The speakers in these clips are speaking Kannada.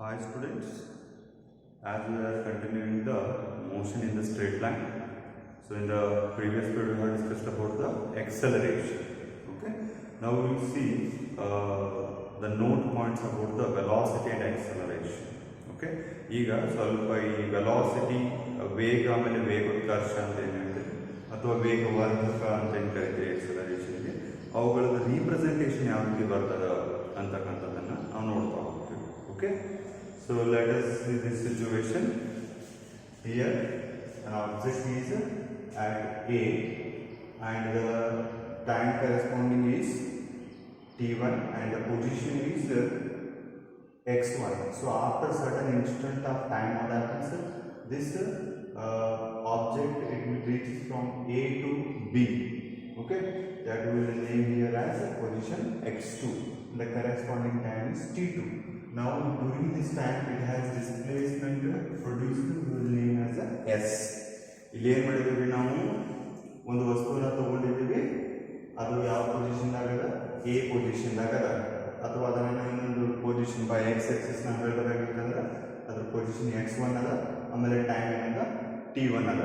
Hi students, as we are continuing the motion in the straight line. So in the previous period we have discussed about the acceleration. Okay. Now we will see the note points about the velocity and acceleration. Okay. ಈಗ ಸ್ವಲ್ಪ ಈ ವೆಲಾಸಿಟಿ ವೇಗ ಆಮೇಲೆ ವೇಗೋತ್ಕರ್ಷ ಅಂತ ಏನು ಹೇಳ್ತೀವಿ ಅಥವಾ ವೇಗವರ್ಧಕ ಅಂತ ಏನು ಕರಿತೀವಿ ಎಕ್ಸಲರೇಷನ್ಗೆ ಅವುಗಳದ್ದು ರೀಪ್ರೆಸೆಂಟೇಷನ್ ಯಾವ ರೀತಿ ಬರ್ತದ ಅಂತಕ್ಕಂಥದ್ದನ್ನು ನಾವು ನೋಡ್ತಾ ಹೋಗ್ತೀವಿ. Okay. So let us see this situation. Here an object is at A and the time corresponding is t1 and the position is x1. So after certain instant of time what happens, this object it will reach from A to B. Okay, that we will name here as position x2. The corresponding time is t2. Now during this time it has displacement produced, we will name as a s. ಇಲ್ಲಿ ಏನು ಮಾಡಿದ್ದೀವಿ, ನಾವು ಒಂದು ವಸ್ತುವನ್ನು ತಗೊಂಡಿದ್ದೀವಿ, ಅದು ಯಾವ ಪೊಸಿಷನ್ದಾಗ ಅದ, ಎ ಪೊಸಿಷನ್ದಾಗ ಅದ, ಅಥವಾ ಅದನ್ನು ಇನ್ನೊಂದು ಪೊಸಿಷನ್ ಬೈ ಎಕ್ಸ್ ಎಕ್ಸಿಸ್ ನಾವು ಹೇಳಬೇಕಾಗಿತ್ತಂದ್ರೆ ಅದ್ರ ಪೊಸಿಷನ್ x1 ಅದ, ಆಮೇಲೆ ಟೈಮ್ ಏನದ t1 ಅದ.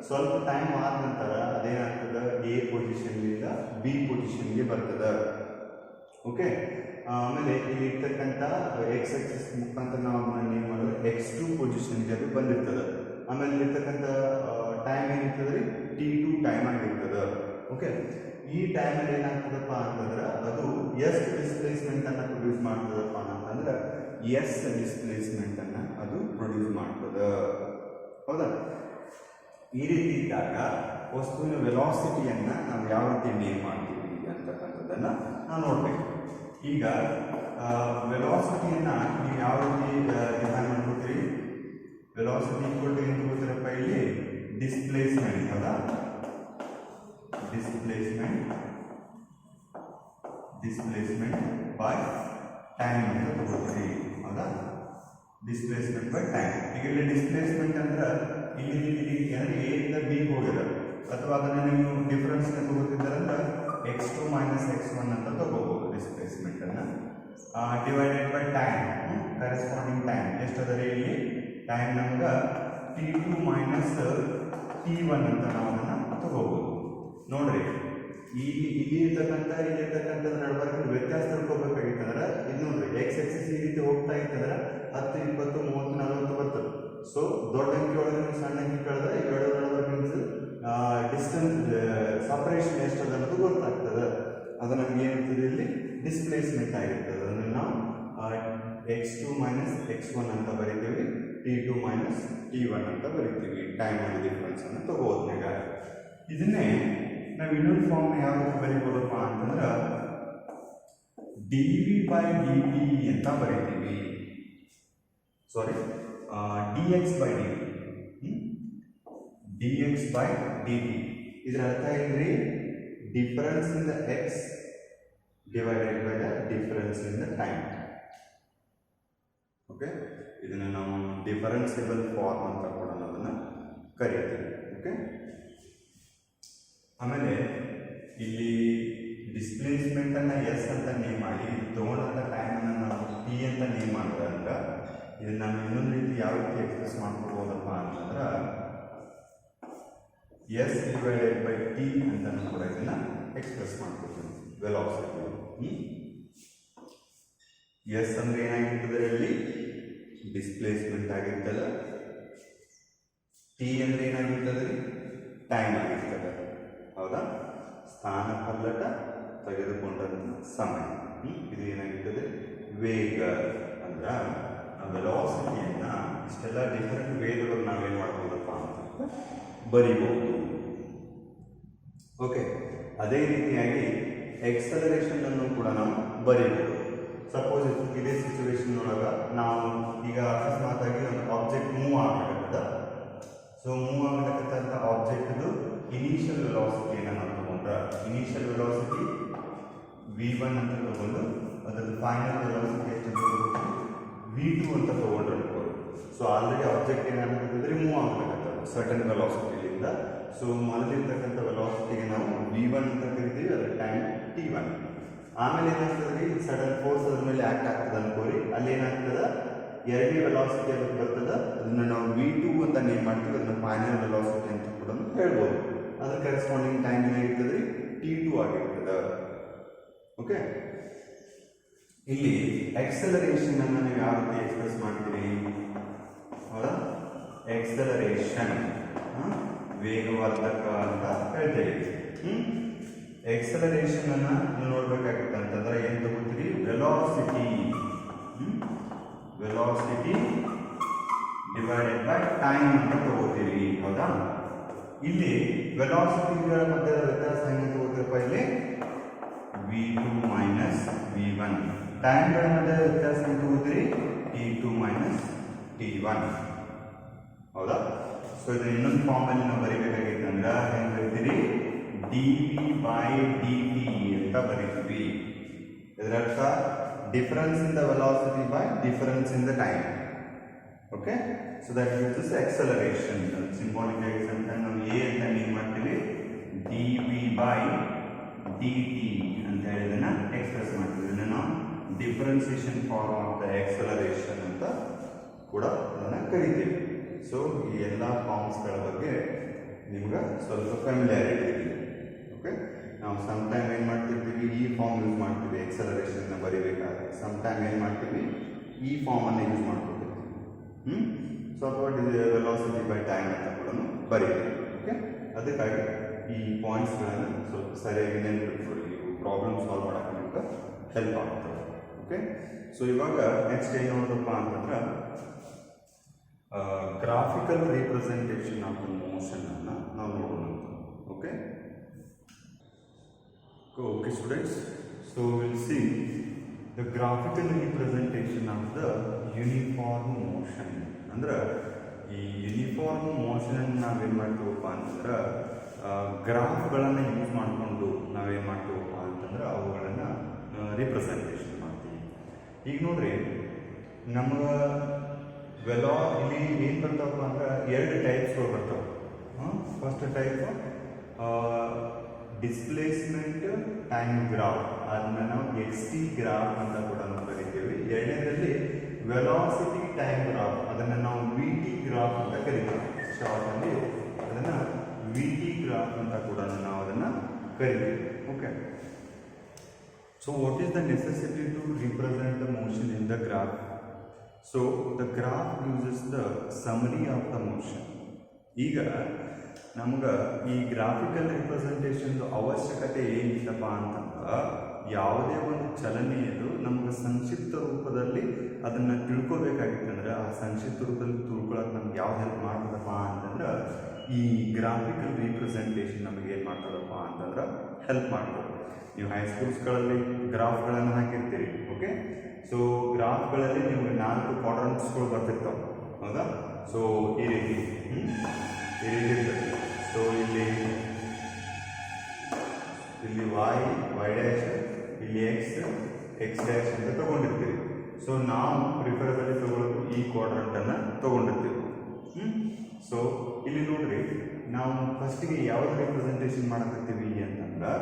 ಸ್ವಲ್ಪ ಟೈಮ್ ಆದ ನಂತರ ಅದೇನಾಗ್ತದೆ, ಎ ಪೊಸಿಷನ್ನಿಂದ ಬಿ ಪೊಸಿಷನ್ಗೆ ಬರ್ತದೆ. ಓಕೆ. ಆಮೇಲೆ ಇಲ್ಲಿ ಇರ್ತಕ್ಕಂಥ ಎಕ್ಸ್ ಎಕ್ಸಿಸ್ ಮುಖಾಂತರ ನಾವು ಏನು ಮಾಡಿದ್ರೆ x2 ಪೊಸಿಷನ್ಗೆ ಅದು ಬಂದಿರ್ತದೆ. ಆಮೇಲೆ ಇರ್ತಕ್ಕಂಥ ಟೈಮ್ ಏನಿರ್ತದೆ ರೀ, t2 ಟೈಮ್ ಆಗಿರ್ತದೆ. ಓಕೆ. ಈ ಟೈಮಲ್ಲಿ ಏನಾಗ್ತದಪ್ಪ ಅಂತಂದ್ರೆ ಅದು ಎಷ್ಟು ಡಿಸ್ಪ್ಲೇಸ್ಮೆಂಟನ್ನು ಪ್ರೊಡ್ಯೂಸ್ ಮಾಡ್ತದಪ್ಪ ಅಂತಂದ್ರೆ ಎಸ್ ಡಿಸ್ಪ್ಲೇಸ್ಮೆಂಟನ್ನು ಅದು ಪ್ರೊಡ್ಯೂಸ್ ಮಾಡ್ತದೆ. ಹೌದಾ? ಈ ರೀತಿ ಇದ್ದಾಗ ವಸ್ತುವಿನ ವೆಲಾಸಿಟಿಯನ್ನು ನಾವು ಯಾವ ರೀತಿ ನೇಮ್ ಮಾಡ್ತೀವಿ ಅಂತಕ್ಕಂಥದ್ದನ್ನು ನಾವು ನೋಡಬೇಕು. ಈಗ ವೆಲಾಸಿಟಿಯನ್ನು ನೀವು ಯಾವ ರೀತಿ ಡಿಫೈನ್ ಮಾಡ್ಕೊತೀರಿ? ವೆಲಾಸಿಟಿ ಈಕ್ವಲ್ ಟು ಏನು ತಗೋತೀರಪ್ಪ ಇಲ್ಲಿ? ಡಿಸ್ಪ್ಲೇಸ್ಮೆಂಟ್. ಹೌದಾ? ಡಿಸ್ಪ್ಲೇಸ್ಮೆಂಟ್ ಬೈ ಟೈಮ್ ಅಂತ ತಗೋತೀರಿ. ಹೌದಾ? Displacement by time. ಈಗ ಇಲ್ಲಿ ಡಿಸ್ಪ್ಲೇಸ್ಮೆಂಟ್ ಅಂದ್ರೆ ಇಲ್ಲಿ ಅಂದರೆ ಎ ಇಂದ ಬಿ ಹೋಗಿದೆ, ಅಥವಾ ಅದನ್ನು ನೀವು ಡಿಫರೆನ್ಸ್ ತಗೋತಿದ್ದಾರಂದ್ರೆ x2 ಮೈನಸ್ x1 ಅಂತ ತಗೋಬಹುದು ಡಿಸ್ಪ್ಲೇಸ್ಮೆಂಟ್ ಅನ್ನು. Divided by time, corresponding time ಎಷ್ಟದರ ಇಲ್ಲಿ ಟೈಮ್ ನಮ್ಗೆ t2 ಮೈನಸ್ t1 ಅಂತ ನಾವು ಅದನ್ನು ತಗೋಬಹುದು. ನೋಡ್ರಿ, ಇಲ್ಲಿ ಇರ್ತಕ್ಕಂಥದ್ರ ನಡುವೆ ವ್ಯತ್ಯಾಸ ತಿಳ್ಕೊಬೇಕಾಗಿತ್ತಂದ್ರೆ ಇದು ನೋಡ್ರಿ, ಎಕ್ಸ್ ಎಕ್ಸಿಸ್ ಈ ರೀತಿ ಹೋಗ್ತಾ ಇತ್ತಂದ್ರೆ 10, 20, 30, 40 ಬರ್ತದೆ. ಸೊ ದೊಡ್ಡ ಅಂಕಿ ಒಳಗೆ ನೀವು ಸಣ್ಣ ಅಂಕಿ ಕಳೆದ್ರೆ ಇವೆರಡು ನಡುವೆ ಮೀನ್ಸ್ ಡಿಸ್ಟೆನ್ಸ್ ಸಪರೇಷನ್ ಎಷ್ಟದ ಅನ್ನೋದು ಗೊತ್ತಾಗ್ತದೆ. ಅದು ನಮ್ಗೆ ಏನಿರ್ತದೆ ಇಲ್ಲಿ ಡಿಸ್ಪ್ಲೇಸ್ಮೆಂಟ್ ಆಗಿರ್ತದೆ. ಅದನ್ನು ನಾವು x2 ಮೈನಸ್ x1 ಅಂತ ಬರಿತೀವಿ, t2 ಮೈನಸ್ t1 ಅಂತ ಬರಿತೀವಿ. ಟೈಮ್ ಅಲ್ಲಿ ಡಿಫ್ರೆನ್ಸ್ ಅನ್ನು ತಗೋದ್ನಾಗ ಇದನ್ನೇ ನಾವು ಇನ್ನೊಂದು ಫಾರ್ಮ್ ಯಾವ ರೀತಿ ಬರಿಬೋದಪ್ಪ ಅಂತಂದ್ರೆ dv ಬೈ dt ಅಂತ ಬರಿತೀವಿ. ಸಾರಿ, dx ಬೈ dt. ಇದರ ಅರ್ಥ ಏನ್ರಿ? Difference in the X divided by the difference in the time. Okay. ಇದನ್ನು ನಾವು ಡಿಫರೆನ್ಸಿಬಲ್ ಫಾರ್ಮ್ ಅಂತ ಕೂಡ ಅದನ್ನು ಕರೀತೀವಿ. ಓಕೆ. ಆಮೇಲೆ ಇಲ್ಲಿ ಡಿಸ್ಪ್ಲೇಸ್ಮೆಂಟನ್ನು ಎಸ್ ಅಂತ ನೇಮ್ ಮಾಡಿ ತೊಗೊಂಡಂಥ ಟೈಮನ್ನು ನಾವು ಟಿ ಅಂತ ನೇಮ್ ಮಾಡಿದಾಗ ಇದನ್ನು ನಾವು ಇನ್ನೊಂದು ರೀತಿ ಯಾವ ರೀತಿ ಎಕ್ಸ್ಪ್ರೆಸ್ ಮಾಡ್ಕೊಬೋದಪ್ಪ ಅಂತಂದ್ರೆ ಎಸ್ ಡಿವೈಡೆಡ್ ಬೈ ಟಿ ಅಂತ ಕೂಡ ಇದನ್ನು ಎಕ್ಸ್ಪ್ರೆಸ್ ಮಾಡ್ಕೊತೀವಿ. ವೆಲಾಸಿಟಿ ಎಸ್ ಅಂದ್ರೆ ಏನಾಗಿರ್ತದೆ ಇಲ್ಲಿ? ಡಿಸ್ಪ್ಲೇಸ್ಮೆಂಟ್ ಆಗಿರ್ತದೆ. ಟಿ ಅಂದ್ರೆ ಏನಾಗಿರ್ತದೆ? ಟೈಮ್ ಆಗಿರ್ತದೆ. ಹೌದಾ? ಸ್ಥಾನ ಪಲ್ಲಟ ತೆಗೆದುಕೊಂಡಂಥ ಸಮಯ. ಇದು ಏನಾಗಿರ್ತದೆ? ವೇಗ. ಅಂದ್ರೆ ವೆಲಾಸಿಟಿಯನ್ನು ಇಷ್ಟೆಲ್ಲ ಡಿಫರೆಂಟ್ ವೇಗಗಳು ನಾವೇನು ಮಾಡ್ಬೋದಪ್ಪ ಅಂತ ಬರಿಬಹುದು. ಓಕೆ. ಅದೇ ರೀತಿಯಾಗಿ ಎಕ್ಸಲರೇಷನ್ ಅನ್ನು ಕೂಡ ನಾವು ಬರೀಬಹುದು. ಸಪೋಸ್ ಇದೇ ಸಿಚುವೇಶನ್ ಒಳಗೆ ನಾವು ಈಗ ಅಕಸ್ಮಾತಾಗಿ ಒಂದು ಆಬ್ಜೆಕ್ಟ್ ಮೂವ್ ಆಗಬೇಕಾಗ್ತದೆ. ಸೊ ಮೂವ್ ಆಗತಕ್ಕಂಥ ಆಬ್ಜೆಕ್ಟ್ದು ಇನಿಷಿಯಲ್ ವೆಲಾಸಿಟಿಯನ್ನು ನಾವು ತಗೊಂಡ್ರೆ ಇನಿಷಿಯಲ್ ವೆಲಾಸಿಟಿ v1 ಅಂತ ತಗೊಂಡು ಅದರದ್ದು ಫೈನಲ್ ವೆಲಾಸಿಟಿ ಎಷ್ಟು v2 ಅಂತ ತಗೊಂಡ್ರೆ ಅನ್ಕೋದು. ಸೊ ಆಲ್ರೆಡಿ ಆಬ್ಜೆಕ್ಟ್ ಏನಾಗ್ತದೆ, ಮೂವ್ ಆಗಬೇಕಾಗ್ತದೆ ಸರ್ಟನ್ ವೆಲಾಸಿಟಿಯಿಂದ. ಸೊ ಮೊದಲಿರ್ತಕ್ಕಂಥ ವೆಲಾಸಿಟಿಗೆ ನಾವು v1 ಅಂತ ಕರಿತೀವಿ, ಅದರ ಟೈಮ್ t1. ಆಮೇಲೆ ಏನಾಗ್ತದೆ ರೀ, ಸಡನ್ ಫೋರ್ಸ್ ಅದ್ರ ಮೇಲೆ ಆಕ್ಟ್ ಆಗ್ತದೆ ಅನ್ಕೋರಿ, ಅಲ್ಲಿ ಏನಾಗ್ತದೆ ಎರಡನೇ ವೆಲಾಸಿಟಿ ಅದಕ್ಕೆ ಬರ್ತದೆ, ಅದನ್ನು ನಾವು v2 ಅಂತ ನೇಮ್ ಮಾಡ್ತೀವಿ, ಅದನ್ನ ಫೈನಲ್ ವೆಲಾಸಿಟಿ ಅಂತ ಕೂಡ ಹೇಳ್ಬೋದು. ಅದ್ರ ಕರೆಸ್ಪಾಂಡಿಂಗ್ ಟೈಮ್ ಏನಾಗಿರ್ತದೆ t2 ಆಗಿರ್ತದೆ. ಓಕೆ, ಇಲ್ಲಿ ಎಕ್ಸಲರೇಷನ್ ಅನ್ನು ನೀವು ಯಾವ ರೀತಿ ಎಕ್ಸ್ಪ್ರೆಸ್ ಮಾಡ್ತೀರಿ? ಹೌದಾ, ಎಕ್ಸಲರೇಷನ್ ವೇಗವರ್ಧಕ ಅಂತ ಹೇಳ್ತೀವಿ. ಎಕ್ಸಲರೇಷನ್ ಅನ್ನ ನೀವು ನೋಡ್ಬೇಕಾಗಿತ್ತು ಅಂತಂದ್ರೆ ಏನ್ ತಗೋತೀರಿ? ವೆಲಾಸಿಟಿ ಡಿವೈಡೆಡ್ ಬೈ ಟೈಮ್ ಅಂತ ತಗೋತೀರಿ. ಹೌದಾ, ಇಲ್ಲಿ ವೆಲಾಸಿಟಿಗಳ ಮಧ್ಯದ ವ್ಯತ್ಯಾಸ ಹೆಂಗೆ ತಗೋತೀರಪ್ಪ? ಇಲ್ಲಿ v2 ಮೈನಸ್ v1. ಟೈಮ್ಗಳ ಮಧ್ಯದ ವ್ಯತ್ಯಾಸ ಹೆಂಗೆ ತಗೋತೀರಿ? t2 minus t1. ಹೌದಾ, ಸೊ ಇದು ಇನ್ನೊಂದು ಫಾರ್ಮ್ ಅಲ್ಲಿ ನಾವು ಬರೀಬೇಕಾಗಿತ್ತು ಅಂದ್ರೆ ಹೆಂಗೆ ಬರೀತೀರಿ? dv by dt ಅಂತ ಬರೀತೀವಿ. ಇದರರ್ಥ difference in the velocity by difference in the time. Okay, so that uses acceleration. Symbolic ಆಗಿ ನಾವು ಎ ಅಂತ ನೇಮ್ ಮಾಡ್ತೀವಿ, dv by dt ಅಂತ ಹೇಳಿದನ್ನ ಎಕ್ಸ್ಪ್ರೆಸ್ ಮಾಡ್ತೀವಿ. ಇದನ್ನ ನಾವು differentiation form of the acceleration ಅಂತ ಕೂಡ ಅದನ್ನ ಕರಿತೀವಿ. ಸೊ ಈ ಎಲ್ಲ ಫಾರ್ಮ್ಸ್ಗಳ ಬಗ್ಗೆ ನಿಮ್ಗೆ ಸ್ವಲ್ಪ ಫ್ಯಾಮಿಲಿಯಾರಿಟಿ ಇದೆ. ಓಕೆ, ನಾವು ಸಮ್ ಟೈಮ್ ಏನು ಮಾಡ್ತಿರ್ತೀವಿ? ಈ ಫಾರ್ಮ್ ಯೂಸ್ ಮಾಡ್ತೀವಿ ಎಕ್ಸಲರೇಷನ್ನ ಬರೀಬೇಕಾದ್ರೆ. ಸಮ್ ಟೈಮ್ ಏನು ಮಾಡ್ತೀವಿ? ಈ ಫಾರ್ಮನ್ನು ಯೂಸ್ ಮಾಡ್ಕೊತೀವಿ. ಸೊ ಅಥವಾ ವೆಲಾಸಿಟಿ ಬೈ ಟೈಮ್ ಅಂತ ಕೂಡ ಬರೀತೀವಿ. ಓಕೆ, ಅದಕ್ಕಾಗಿ ಈ ಪಾಯಿಂಟ್ಸ್ಗಳನ್ನು ಸ್ವಲ್ಪ ಸರಿಯಾಗಿ ನೆನಪಿಟ್ಕೊಳ್ಳಿ. ಇವು ಪ್ರಾಬ್ಲಮ್ ಸಾಲ್ವ್ ಮಾಡೋಕ್ಕೆ ನಿಮ್ಗೆ ಹೆಲ್ಪ್ ಆಗ್ತದೆ. ಓಕೆ, ಸೊ ಇವಾಗ ನೆಕ್ಸ್ಟ್ ಏನು ನೋಡೋದಪ್ಪ ಅಂತಂದ್ರೆ graphical representation of the motion ಅನ್ನು ನಾವು ನೋಡೋಣ. Okay, okay students, so we'll see the graphical representation of the uniform motion. ಅಂದ್ರೆ ಈ ಯೂನಿಫಾರ್ಮ್ ಮೋಷನ್ ನಾವೇನು ಮಾಡ್ತೀವಪ್ಪ ಅಂತಂದ್ರೆ ಗ್ರಾಫ್ಗಳನ್ನು ಯೂಸ್ ಮಾಡಿಕೊಂಡು ನಾವೇನು ಮಾಡ್ತೀವಪ್ಪ ಅಂತಂದ್ರೆ ಅವುಗಳನ್ನು ರಿಪ್ರೆಸೆಂಟೇಷನ್ ಮಾಡ್ತೀವಿ. ಈಗ ನೋಡ್ರಿ, ನಮ್ಗೆ ಇಲ್ಲಿ ಏನು ಬರ್ತಾವಪ್ಪ ಅಂದ್ರೆ ಎರಡು ಟೈಪ್ಸ್ಗಳು ಬರ್ತಾವೆ. First type displacement time graph, ಅದನ್ನ ನಾವು xt ಗ್ರಾಫ್ ಅಂತ ಕೂಡ ನಾವು ಕರಿತೀವಿ. ಎರಡನೇದಲ್ಲಿ ವೆಲಾಸಿಟಿ ಟೈಮ್ ಗ್ರಾಫ್, ಅದನ್ನು ನಾವು vt ಗ್ರಾಫ್ ಅಂತ ಕರಿತೀವಿ. ಶಾರ್ಟ್ ಅಲ್ಲಿ ಅದನ್ನು vt ಗ್ರಾಫ್ ಅಂತ ಕೂಡ ನಾವು ಅದನ್ನು ಕರಿತೀವಿ. Okay, so what is the necessity to represent the motion in the graph? So the graph uses the summary of the motion. ಈಗ ನಮ್ಗೆ ಈ ಗ್ರಾಫಿಕಲ್ ರಿಪ್ರೆಸೆಂಟೇಷನ್ ಅವಶ್ಯಕತೆ ಏನಿಲ್ಲಪ್ಪ ಅಂತಂದ್ರೆ ಯಾವುದೇ ಒಂದು ಚಲನೆಯದು ನಮ್ಗೆ ಸಂಕ್ಷಿಪ್ತ ರೂಪದಲ್ಲಿ ಅದನ್ನು ತಿಳ್ಕೊಬೇಕಾಗಿತ್ತಂದ್ರೆ ಆ ಸಂಕ್ಷಿಪ್ತ ರೂಪದಲ್ಲಿ ತಿಳ್ಕೊಳಕ್ಕೆ ನಮ್ಗೆ ಯಾವ್ದು ಹೆಲ್ಪ್ ಮಾಡ್ತದಪ್ಪ ಅಂತಂದ್ರೆ ಈ ಗ್ರಾಫಿಕಲ್ ರಿಪ್ರೆಸೆಂಟೇಷನ್ ನಮಗೆ ಏನು ಮಾಡ್ತದಪ್ಪ ಅಂತಂದ್ರೆ ಹೆಲ್ಪ್ ಮಾಡ್ತದೆ. ನೀವು ಹೈಸ್ಕೂಲ್ಸ್ಗಳಲ್ಲಿ ಗ್ರಾಫ್ಗಳನ್ನು ಹಾಕಿರ್ತೀರಿ. ಓಕೆ, ಸೊ ಗ್ರಾಫ್ಗಳಲ್ಲಿ ನಿಮಗೆ 4 ಕ್ವಾಡ್ರಂಟ್ಸ್ಗಳು ಬರ್ತಿರ್ತಾವೆ. ಹೌದಾ, ಸೊ ಈ ರೀತಿ ಇರ್ತದೆ. ಸೊ ಇಲ್ಲಿ y ಡ್ಯಾಶ್, ಇಲ್ಲಿ x ಡ್ಯಾಶ್ ಅಂತ ತಗೊಂಡಿರ್ತೀವಿ. ಸೊ ನಾವು ಪ್ರಿಫರಬಲಿ ತಗೊಳ್ಳೋದು ಈ ಕ್ವಾಡ್ರಂಟನ್ನು ತಗೊಂಡಿರ್ತೀವಿ. ಸೊ ಇಲ್ಲಿ ನೋಡ್ರಿ, ನಾವು ಫಸ್ಟಿಗೆ ಯಾವ್ದು ರಿಪ್ರೆಸೆಂಟೇಷನ್ ಮಾಡಕತ್ತೀವಿ ಅಂತಂದ್ರೆ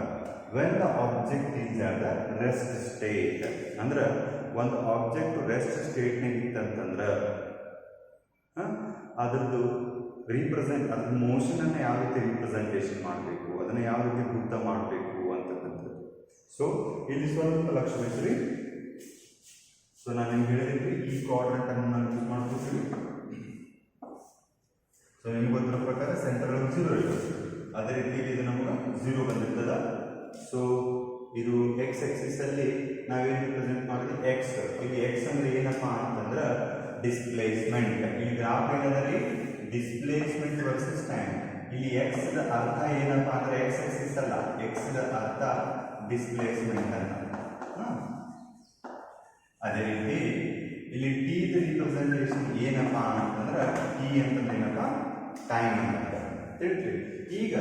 when the object is at the rest state. ಅಂದ್ರೆ ಒಂದು ಆಬ್ಜೆಕ್ಟ್ ರೆಸ್ಟ್ ಸ್ಟೇಟ್ನಾಗ ಇತ್ತಂತಂದ್ರೆ ಅದರದ್ದು ಅದ್ರ ಮೋಷನನ್ನು ಯಾವ ರೀತಿ ರಿಪ್ರೆಸೆಂಟೇಷನ್ ಮಾಡಬೇಕು, ಅದನ್ನು ಯಾವ ರೀತಿ ಗುರ್ತ ಮಾಡಬೇಕು ಅಂತಕ್ಕಂಥದ್ದು. ಸೊ ಇಲ್ಲಿ ಸ್ವಲ್ಪ ಲಕ್ಷ್ಯ ವಹಿಸ್ರಿ. ಸೊ ನಾನು ನಿಮ್ಗೆ ಹೇಳಿದ್ವಿ ಈ ಕ್ವಾಡ್ರಂಟನ್ನು ನಾವು ಯೂಸ್ ಮಾಡ್ಕೊತೀವಿ. ಸೊ ನಿಮ್ಗೆ ಗೊತ್ತಿರೋ ಪ್ರಕಾರ ಸೆಂಟರ್ 0 ಇರ್ತದೆ. ಅದೇ ರೀತಿ ಇದು ನಮ್ಗೆ 0 ಬಂದಿರ್ತದ. ಸೊ ಇದು ಎಕ್ಸ್ ಆಕ್ಸಿಸ್ ಅಲ್ಲಿ ನಾವೇನು ರಿಪ್ರೆಸೆಂಟ್ ಮಾಡಿದ್ವಿ? ಎಕ್ಸ್. ಇಲ್ಲಿ ಎಕ್ಸ್ ಅಂದ್ರೆ ಏನಪ್ಪಾ ಅಂತಂದ್ರೆ ಡಿಸ್ಪ್ಲೇಸ್ಮೆಂಟ್. ಈ ಗ್ರಾಫ್ ಏನದಲ್ಲಿ ಡಿಸ್ಪ್ಲೇಸ್ಮೆಂಟ್ ವರ್ಸಸ್ ಟೈಮ್. ಇಲ್ಲಿ ಎಕ್ಸ್ ದ ಅರ್ಥ ಏನಪ್ಪಾ ಅಂದ್ರೆ ಎಕ್ಸ್ ಆಕ್ಸಿಸ್ ಅಲ್ಲ, ಎಕ್ಸ್ ದ ಅರ್ಥ ಡಿಸ್ಪ್ಲೇಸ್ಮೆಂಟ್ ಅಂತ. ಅದೇ ರೀತಿ ಇಲ್ಲಿ ಟಿ ದ ರಿಪ್ರೆಸೆಂಟೇಷನ್ ಏನಪ್ಪಾ ಅಂತಂದ್ರೆ ಟಿ ಅಂತಂದ್ರೆ ಏನಪ್ಪ? ಟೈಮ್ ಅಂತ ಹೇಳ್ತೀವಿ. ಈಗ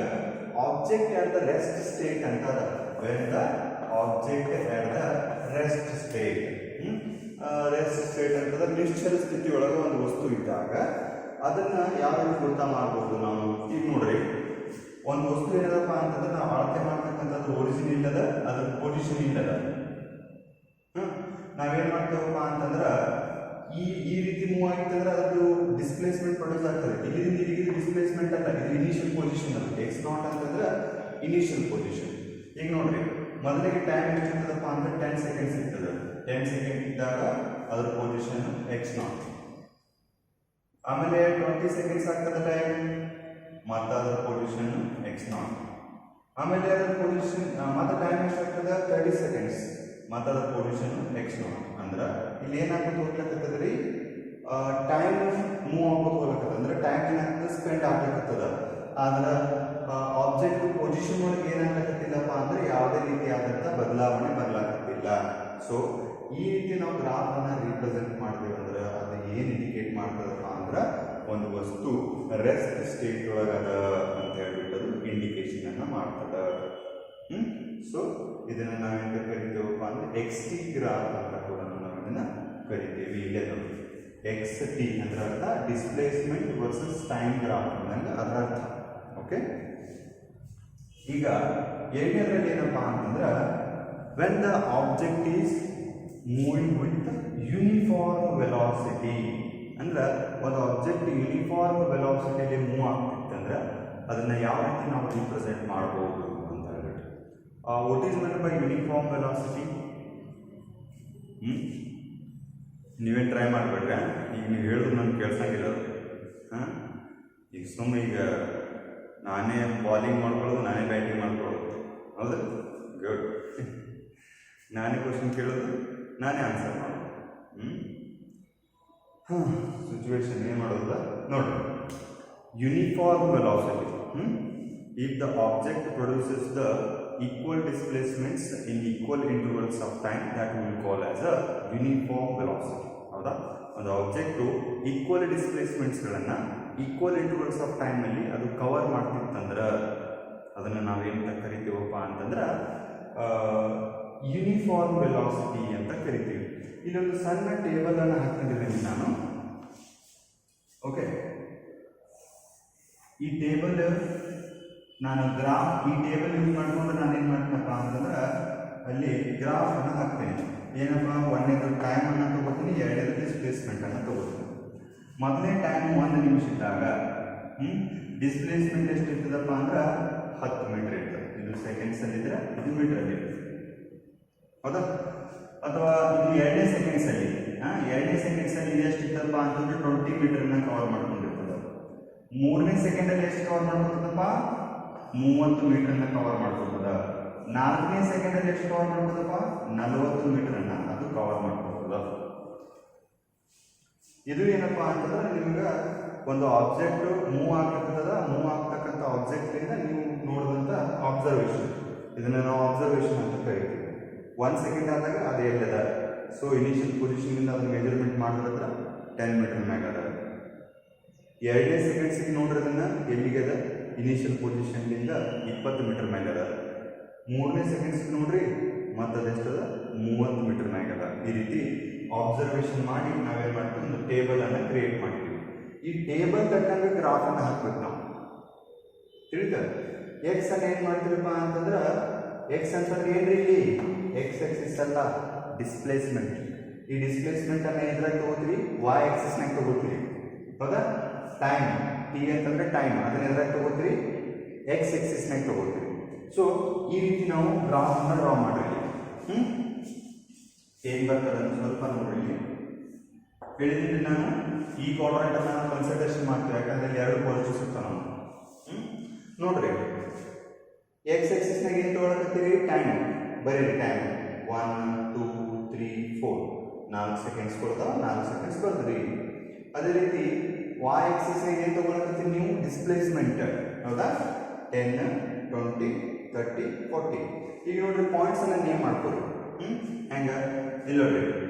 object at the rest state ಅಂತ when the object at the rest state. Rest state ಅಂತಂದ್ರೆ ನಿಶ್ಚಲ ಸ್ಥಿತಿ ಒಳಗೆ ಒಂದು ವಸ್ತು ಇದ್ದಾಗ ಅದನ್ನ ಯಾವ ರೀತಿ ಗುರ್ತ ಮಾಡ್ಬೋದು ನಾವು? ಈಗ ನೋಡ್ರಿ, ಒಂದು ವಸ್ತು ಏನದಪ್ಪ ಅಂತಂದ್ರೆ ನಾವು ಅಳತೆ ಮಾಡ್ತಕ್ಕಂಥದ್ದು ಒರಿಜಿನ್ ಇಲ್ಲದ, ಅದ್ರ ಪೊಸಿಷನ್ ಇಲ್ಲದ. ನಾವೇನ್ ಮಾಡ್ತೇವಪ್ಪ ಅಂತಂದ್ರ ಈ ರೀತಿ ಮೂವ್ ಆಗಿತ್ತಂದ್ರೆ ಅದರದ್ದು ಡಿಸ್ಪ್ಲೇಸ್ಮೆಂಟ್ ಪ್ರೊಡ್ಯೂಸ್ ಆಗ್ತದೆ. ಇಲ್ಲಿಂದ ಇಲ್ಲಿಗೆ ಡಿಸ್ಪ್ಲೇಸ್ಮೆಂಟ್ ಅಲ್ಲ, ಇದು ಇನಿಷಿಯಲ್ ಪೊಸಿಷನ್ ಅಲ್ಲ. ಎಕ್ಸ್ ನಾಟ್ ಅಂತಂದ್ರೆ ಇನಿಷಿಯಲ್ ಪೊಸಿಷನ್. ಈಗ ನೋಡ್ರಿ, ಮೊದಲಿಗೆ ಟೈಮ್ ಎಷ್ಟಿರ್ತದಪ್ಪ ಅಂದ್ರೆ 10 ಸೆಕೆಂಡ್ಸ್ ಇರ್ತದೆ. 10 ಸೆಕೆಂಡ್ ಇದ್ದಾಗ ಅದರ ಪೊಸಿಷನ್ ಎಕ್ಸ್ ನಾಟ್. ಆಮೇಲೆ 20 ಸೆಕೆಂಡ್ಸ್ ಆಗ್ತದೆ ಟೈಮ್, ಮತ್ತೆ ಅದರ ಪೊಸಿಷನ್ ಎಕ್ಸ್ ನಾಟ್. ಆಮೇಲೆ ಅದರ ಪೊಸಿಷನ್ ಮತ್ತೆ ಟೈಮ್ ಎಷ್ಟಾಗ್ತದೆ 30 ಸೆಕೆಂಡ್ಸ್, ಮತ್ತೆ ಅದರ ಪೊಸಿಷನ್ ಎಕ್ಸ್ ನಾಟ್. ಅಂದ್ರೆ ಇಲ್ಲಿ ಏನಾಗ್ತದೆ ಹೋಗ್ಲಕ್ಕತ್ತದ ರೀ, ಟೈಮ್ ಮೂವ್ ಆಗೋದು ಹೋಗ್ಲಕ್ಕತ್ತದ. ಅಂದ್ರೆ ಟೈಮ್ ಏನಾಗ್ತದೆ ಸ್ಪೆಂಡ್ ಆಗ್ಲಕ್ಕತ್ತದ. ಆದ್ರೆ ಆಬ್ಜೆಕ್ಟ್ ಪೊಸಿಷನ್ ಒಳಗೆ ಏನಾಗ್ಲಕ್ಕತ್ತಿಲ್ಲಪ್ಪ ಅಂದ್ರೆ ಯಾವುದೇ ರೀತಿಯಾದಂಥ ಬದಲಾವಣೆ ಬರ್ಲಾಕತ್ತಿಲ್ಲ. ಸೊ ಈ ರೀತಿ ನಾವು ಗ್ರಾಫ್ ಅನ್ನ ರಿಪ್ರೆಸೆಂಟ್ ಮಾಡ್ತೀವಿ ಅಂದ್ರೆ ಅದು ಏನು ಇಂಡಿಕೇಟ್ ಮಾಡ್ತದಪ್ಪ ಅಂದ್ರೆ ಒಂದು ವಸ್ತು ರೆಸ್ಟ್ ಸ್ಟೇಟ್ ಒಳಗದ ಅಂತ ಹೇಳ್ಬಿಟ್ಟು ಅದು ಇಂಡಿಕೇಶನ್ ಅನ್ನ ಮಾಡ್ತದ. ಸೊ ಇದನ್ನ ನಾವೇನು ಕರಿತೀವಪ್ಪ ಅಂದ್ರೆ ಎಕ್ಸ್ ಟಿ ಗ್ರಾಫ್ ಅಂತ ಕೂಡ ನಾವು ಇದನ್ನ ಕರಿತೀವಿ. ಇಲ್ಲೇ ನೋಡಿ ಎಕ್ಸ್ ಟಿ ಅಂದ್ರೆ ಅರ್ಥ ಡಿಸ್ಪ್ಲೇಸ್ಮೆಂಟ್ ವರ್ಸಸ್ ಟೈಮ್ ಗ್ರಾಫ್ ಅನ್ನಂಗೆ ಅದರ ಅರ್ಥ. ಓಕೆ, ಈಗ ಎರಡನೇದ್ರಲ್ಲಿ ಏನಪ್ಪಾ ಅಂತಂದ್ರೆ when the object is moving with uniform velocity, ಅಂದ್ರೆ ಒಂದು ಆಬ್ಜೆಕ್ಟ್ ಯೂನಿಫಾರ್ಮ್ ವೆಲಾಸಿಟಿಯಲ್ಲಿ ಮೂವ್ ಆಗ್ತಿತ್ತಂದ್ರೆ ಅದನ್ನ ಯಾವ ರೀತಿ ನಾವು ರಿಪ್ರೆಸೆಂಟ್ ಮಾಡಬಹುದು ಅಂತ ಹೇಳ್ಬಿಟ್ಟು. What is meant by uniform velocity? ನೀವೇನು ಟ್ರೈ ಮಾಡಬೇಡ್ರೆ, ಈಗ ನೀವು ಹೇಳಿದ್ರು ನನ್ಗೆ ಕೇಳ್ಸಂಗಿಲ್ಲ. ಹಾಂ, ಈಗ ಸುಮ್ಮನೆ ಈಗ ನಾನೇ ಬಾಲಿಂಗ್ ಮಾಡ್ಕೊಳ್ಳೋದು, ನಾನೇ ಬ್ಯಾಟಿಂಗ್ ಮಾಡ್ಕೊಳ್ಳೋದು, ಹೌದು? ಗುಡ್. ನಾನೇ ಕ್ವಶನ್ ಕೇಳೋದು, ನಾನೇ ಆನ್ಸರ್ ಮಾಡೋದು. ಸಿಚುವೇಶನ್ ಏನು ಮಾಡೋದ ನೋಡಿ. Uniform velocity, if the object produces the equal displacements in equal intervals of time, that we will call as a uniform velocity. ಹೌದಾ? ಒಂದು ಆಬ್ಜೆಕ್ಟು ಈಕ್ವಲ್ ಡಿಸ್ಪ್ಲೇಸ್ಮೆಂಟ್ಸ್ಗಳನ್ನು ಈಕ್ವಲ್ ಇಂಟರ್ವಲ್ಸ್ ಆಫ್ ಟೈಮ್ನಲ್ಲಿ ಅದು ಕವರ್ ಮಾಡ್ತಿತ್ತಂದ್ರೆ ಅದನ್ನು ನಾವೇನು ಕರಿತೀವಪ್ಪ ಅಂತಂದ್ರೆ ಯೂನಿಫಾರ್ಮ್ ವೆಲಾಸಿಟಿ ಅಂತ ಕರಿತೀವಿ. ಇಲ್ಲೊಂದು ಸಣ್ಣ ಟೇಬಲ್ ಅನ್ನು ಹಾಕ್ತಿದ್ದೀನಿ ನಾನು. ಓಕೆ, ಈ ಟೇಬಲ್ ನಾನು ಗ್ರಾಫ್, ಈ ಟೇಬಲ್ ಯೂಸ್ ಮಾಡ್ಕೊಂಡು ನಾನೇನು ಮಾಡ್ತೀನಪ್ಪ ಅಂತಂದ್ರೆ ಅಲ್ಲಿ ಗ್ರಾಫ್ ಅನ್ನು ಹಾಕ್ತೇನೆ. ಏನಪ್ಪ, ಒಂದನೇದು ಟೈಮ್ ಅನ್ನು ತಗೋತೀನಿ, ಎರಡನೇದು ಡಿಸ್ಪ್ಲೇಸ್ಮೆಂಟ್ ಅನ್ನು ತಗೋತೀನಿ. ಮೊದಲನೇ ಟೈಮ್ 1 ನಿಮಿಷ ಇದ್ದಾಗ ಡಿಸ್ಪ್ಲೇಸ್ಮೆಂಟ್ ಎಷ್ಟು ಇರ್ತದಪ್ಪ ಅಂದ್ರೆ 10 ಮೀಟರ್ ಇರ್ತದೆ. ಇದು ಸೆಕೆಂಡ್ಸ್ ಅಲ್ಲಿ ಇದ್ರೆ ಇದು ಮೀಟರ್ ಅಲ್ಲಿ ಇರ್ತದೆ, ಹೌದಾ? ಅಥವಾ ಇದು ಎರಡನೇ ಸೆಕೆಂಡ್ಸ್ ಅಲ್ಲಿ, ಎರಡನೇ ಸೆಕೆಂಡ್ಸ್ ಅಲ್ಲಿ ಎಷ್ಟು ಇರ್ತದಪ್ಪ ಅಂತಂದ್ರೆ 20 ಮೀಟರ್ನ ಕವರ್ ಮಾಡ್ಕೊಂಡಿರ್ತದೆ. ಮೂರನೇ ಸೆಕೆಂಡ್ ಅಲ್ಲಿ ಎಷ್ಟು ಕವರ್ ಮಾಡ್ಕೊತದಪ್ಪ? 30 ಮೀಟರ್ನ ಕವರ್ ಮಾಡ್ಕೊತದ. ನಾಲ್ಕನೇ ಸೆಕೆಂಡ್ ಅಲ್ಲಿ ಎಷ್ಟು ಕವರ್ ಮಾಡ್ಕೊತದಪ್ಪ? 40 ಮೀಟರ್ನ ಅದು ಕವರ್ ಮಾಡ್ಕೊತದ. ಇದು ಏನಪ್ಪಾ ಅಂತಂದ್ರೆ ನಿಮ್ಗೆ ಒಂದು ಆಬ್ಜೆಕ್ಟ್ ಮೂವ್ ಆಗ್ತದ, ಮೂವ್ ಆಗ್ತಕ್ಕಂಥ ಆಬ್ಜೆಕ್ಟ್ಲಿಂದ ನೀವು ನೋಡಿದಂಥ ಆಬ್ಸರ್ವೇಷನ್, ಇದನ್ನ ನಾವು ಆಬ್ಸರ್ವೇಷನ್ ಅಂತ ಕರಿತೀವಿ. 1 ಸೆಕೆಂಡ್ ಆದಾಗ ಅದು ಎಲ್ಲದ. ಸೊ ಇನಿಷಿಯಲ್ ಪೊಸಿಷನ್ ಅದನ್ನ ಮೆಜರ್ಮೆಂಟ್ ಮಾಡಿದ್ರೆ 10 ಮೀಟರ್ ಮ್ಯಾಗ ಅದ. ಎರಡನೇ ಸೆಕೆಂಡ್ಸಿಗೆ ನೋಡ್ರಿ ಅದನ್ನ ಎಲ್ಲಿಗೆ ಅದ, ಇನಿಷಿಯಲ್ ಪೊಸಿಷನ್ನಿಂದ 20 ಮೀಟರ್ ಮ್ಯಾಗ ಅದ. ಮೂರನೇ ಸೆಕೆಂಡ್ಸ್ಗೆ ನೋಡ್ರಿ ಮತ್ತೆ ಅದೆಷ್ಟದ, 30 ಮೀಟರ್ ಮ್ಯಾಗ ಅದ. ಈ ರೀತಿ ಆಬ್ಸರ್ವೇಷನ್ ಮಾಡಿ ನಾವೇನು ಮಾಡ್ತೀವಿ, ಒಂದು ಟೇಬಲ್ ಅನ್ನು ಕ್ರಿಯೇಟ್ ಮಾಡ್ತೀವಿ. ಈ ಟೇಬಲ್ ತಕ್ಕಂಗೆ ಗ್ರಾಫ್ ಅನ್ನು ಹಾಕ್ಬೇಕು ನಾವು, ತಿಳಿತಾರೆ? ಎಕ್ಸ್ ಅನ್ನು ಏನು ಮಾಡ್ತೀವಪ್ಪ ಅಂತಂದ್ರೆ, ಎಕ್ಸ್ ಅಂತಂದ್ರೆ ಏನ್ರಿ, ಇಲ್ಲಿ ಎಕ್ಸ್ ಎಕ್ಸಿಸ್ ಅಲ್ಲ, ಡಿಸ್ಪ್ಲೇಸ್ಮೆಂಟ್. ಈ ಡಿಸ್ಪ್ಲೇಸ್ಮೆಂಟ್ ಅನ್ನ ಎದ್ರಾಗ ತಗೋತೀವಿ, ವೈ ಎಕ್ಸಿಸ್ನಾಗ ತಗೋತೀವಿ, ಹೌದಾ? ಟೈಮ್, ಟಿ ಅಂತಂದ್ರೆ ಟೈಮ್, ಅದನ್ನ ಎದ್ರಾಗ ತಗೋತೀವಿ, ಎಕ್ಸ್ ಎಕ್ಸಿಸ್ನಾಗ ತಗೋತೀವಿ. ಸೊ ಈ ರೀತಿ ನಾವು ಗ್ರಾಫ್ ಅನ್ನ ಡ್ರಾ ಮಾಡ್ರಿ. ಏನ್ ಬರ್ತದೆ ಅಂತ ಸ್ವಲ್ಪ ನೋಡ್ರಿ. ಹೇಳಿದ್ದೀನಿ ನಾನು, ಈ ಕ್ವಾಡ್ರೆಂಟ್ ಅನ್ನ ನಾವು ಕನ್ಸಿಡರೇಷನ್ ಮಾಡ್ತೀವಿ, ಯಾಕಂದ್ರೆ ಇಲ್ಲಿ 2 ಪಾಸಿಟಿವ್ ಸಿಗ್ತಾವ ನಾವು. ನೋಡ್ರಿ, ಎಕ್ಸ್ ಎಕ್ಸಿಸ್ನಾಗ ಏನು ತಗೊಳಕತ್ತೀವಿ, ಟೈಮ್. ಬರೀ ಟೈಮ್ 1 2 3 4 4 ಸೆಕೆಂಡ್ಸ್ ಕೊಡ್ತಾವ, 4 ಸೆಕೆಂಡ್ಸ್ ಬರ್ದ್ರಿ. ಅದೇ ರೀತಿ ವೈ ಎಕ್ಸಿಸ್ನಾಗ ಏನು ತಗೊಳಕತ್ತೀವಿ ನೀವು, ಡಿಸ್ಪ್ಲೇಸ್ಮೆಂಟ್, ಹೌದಾ? 10 20 30 40. ಈಗ ನೋಡ್ರಿ ಪಾಯಿಂಟ್ಸ್ ಅನ್ನ ನೇಮ್ ಮಾಡ್ಕೊರಿ. ಹೆಂಗ, ಇಲ್ಲಿ ನೋಡ್ರಿ,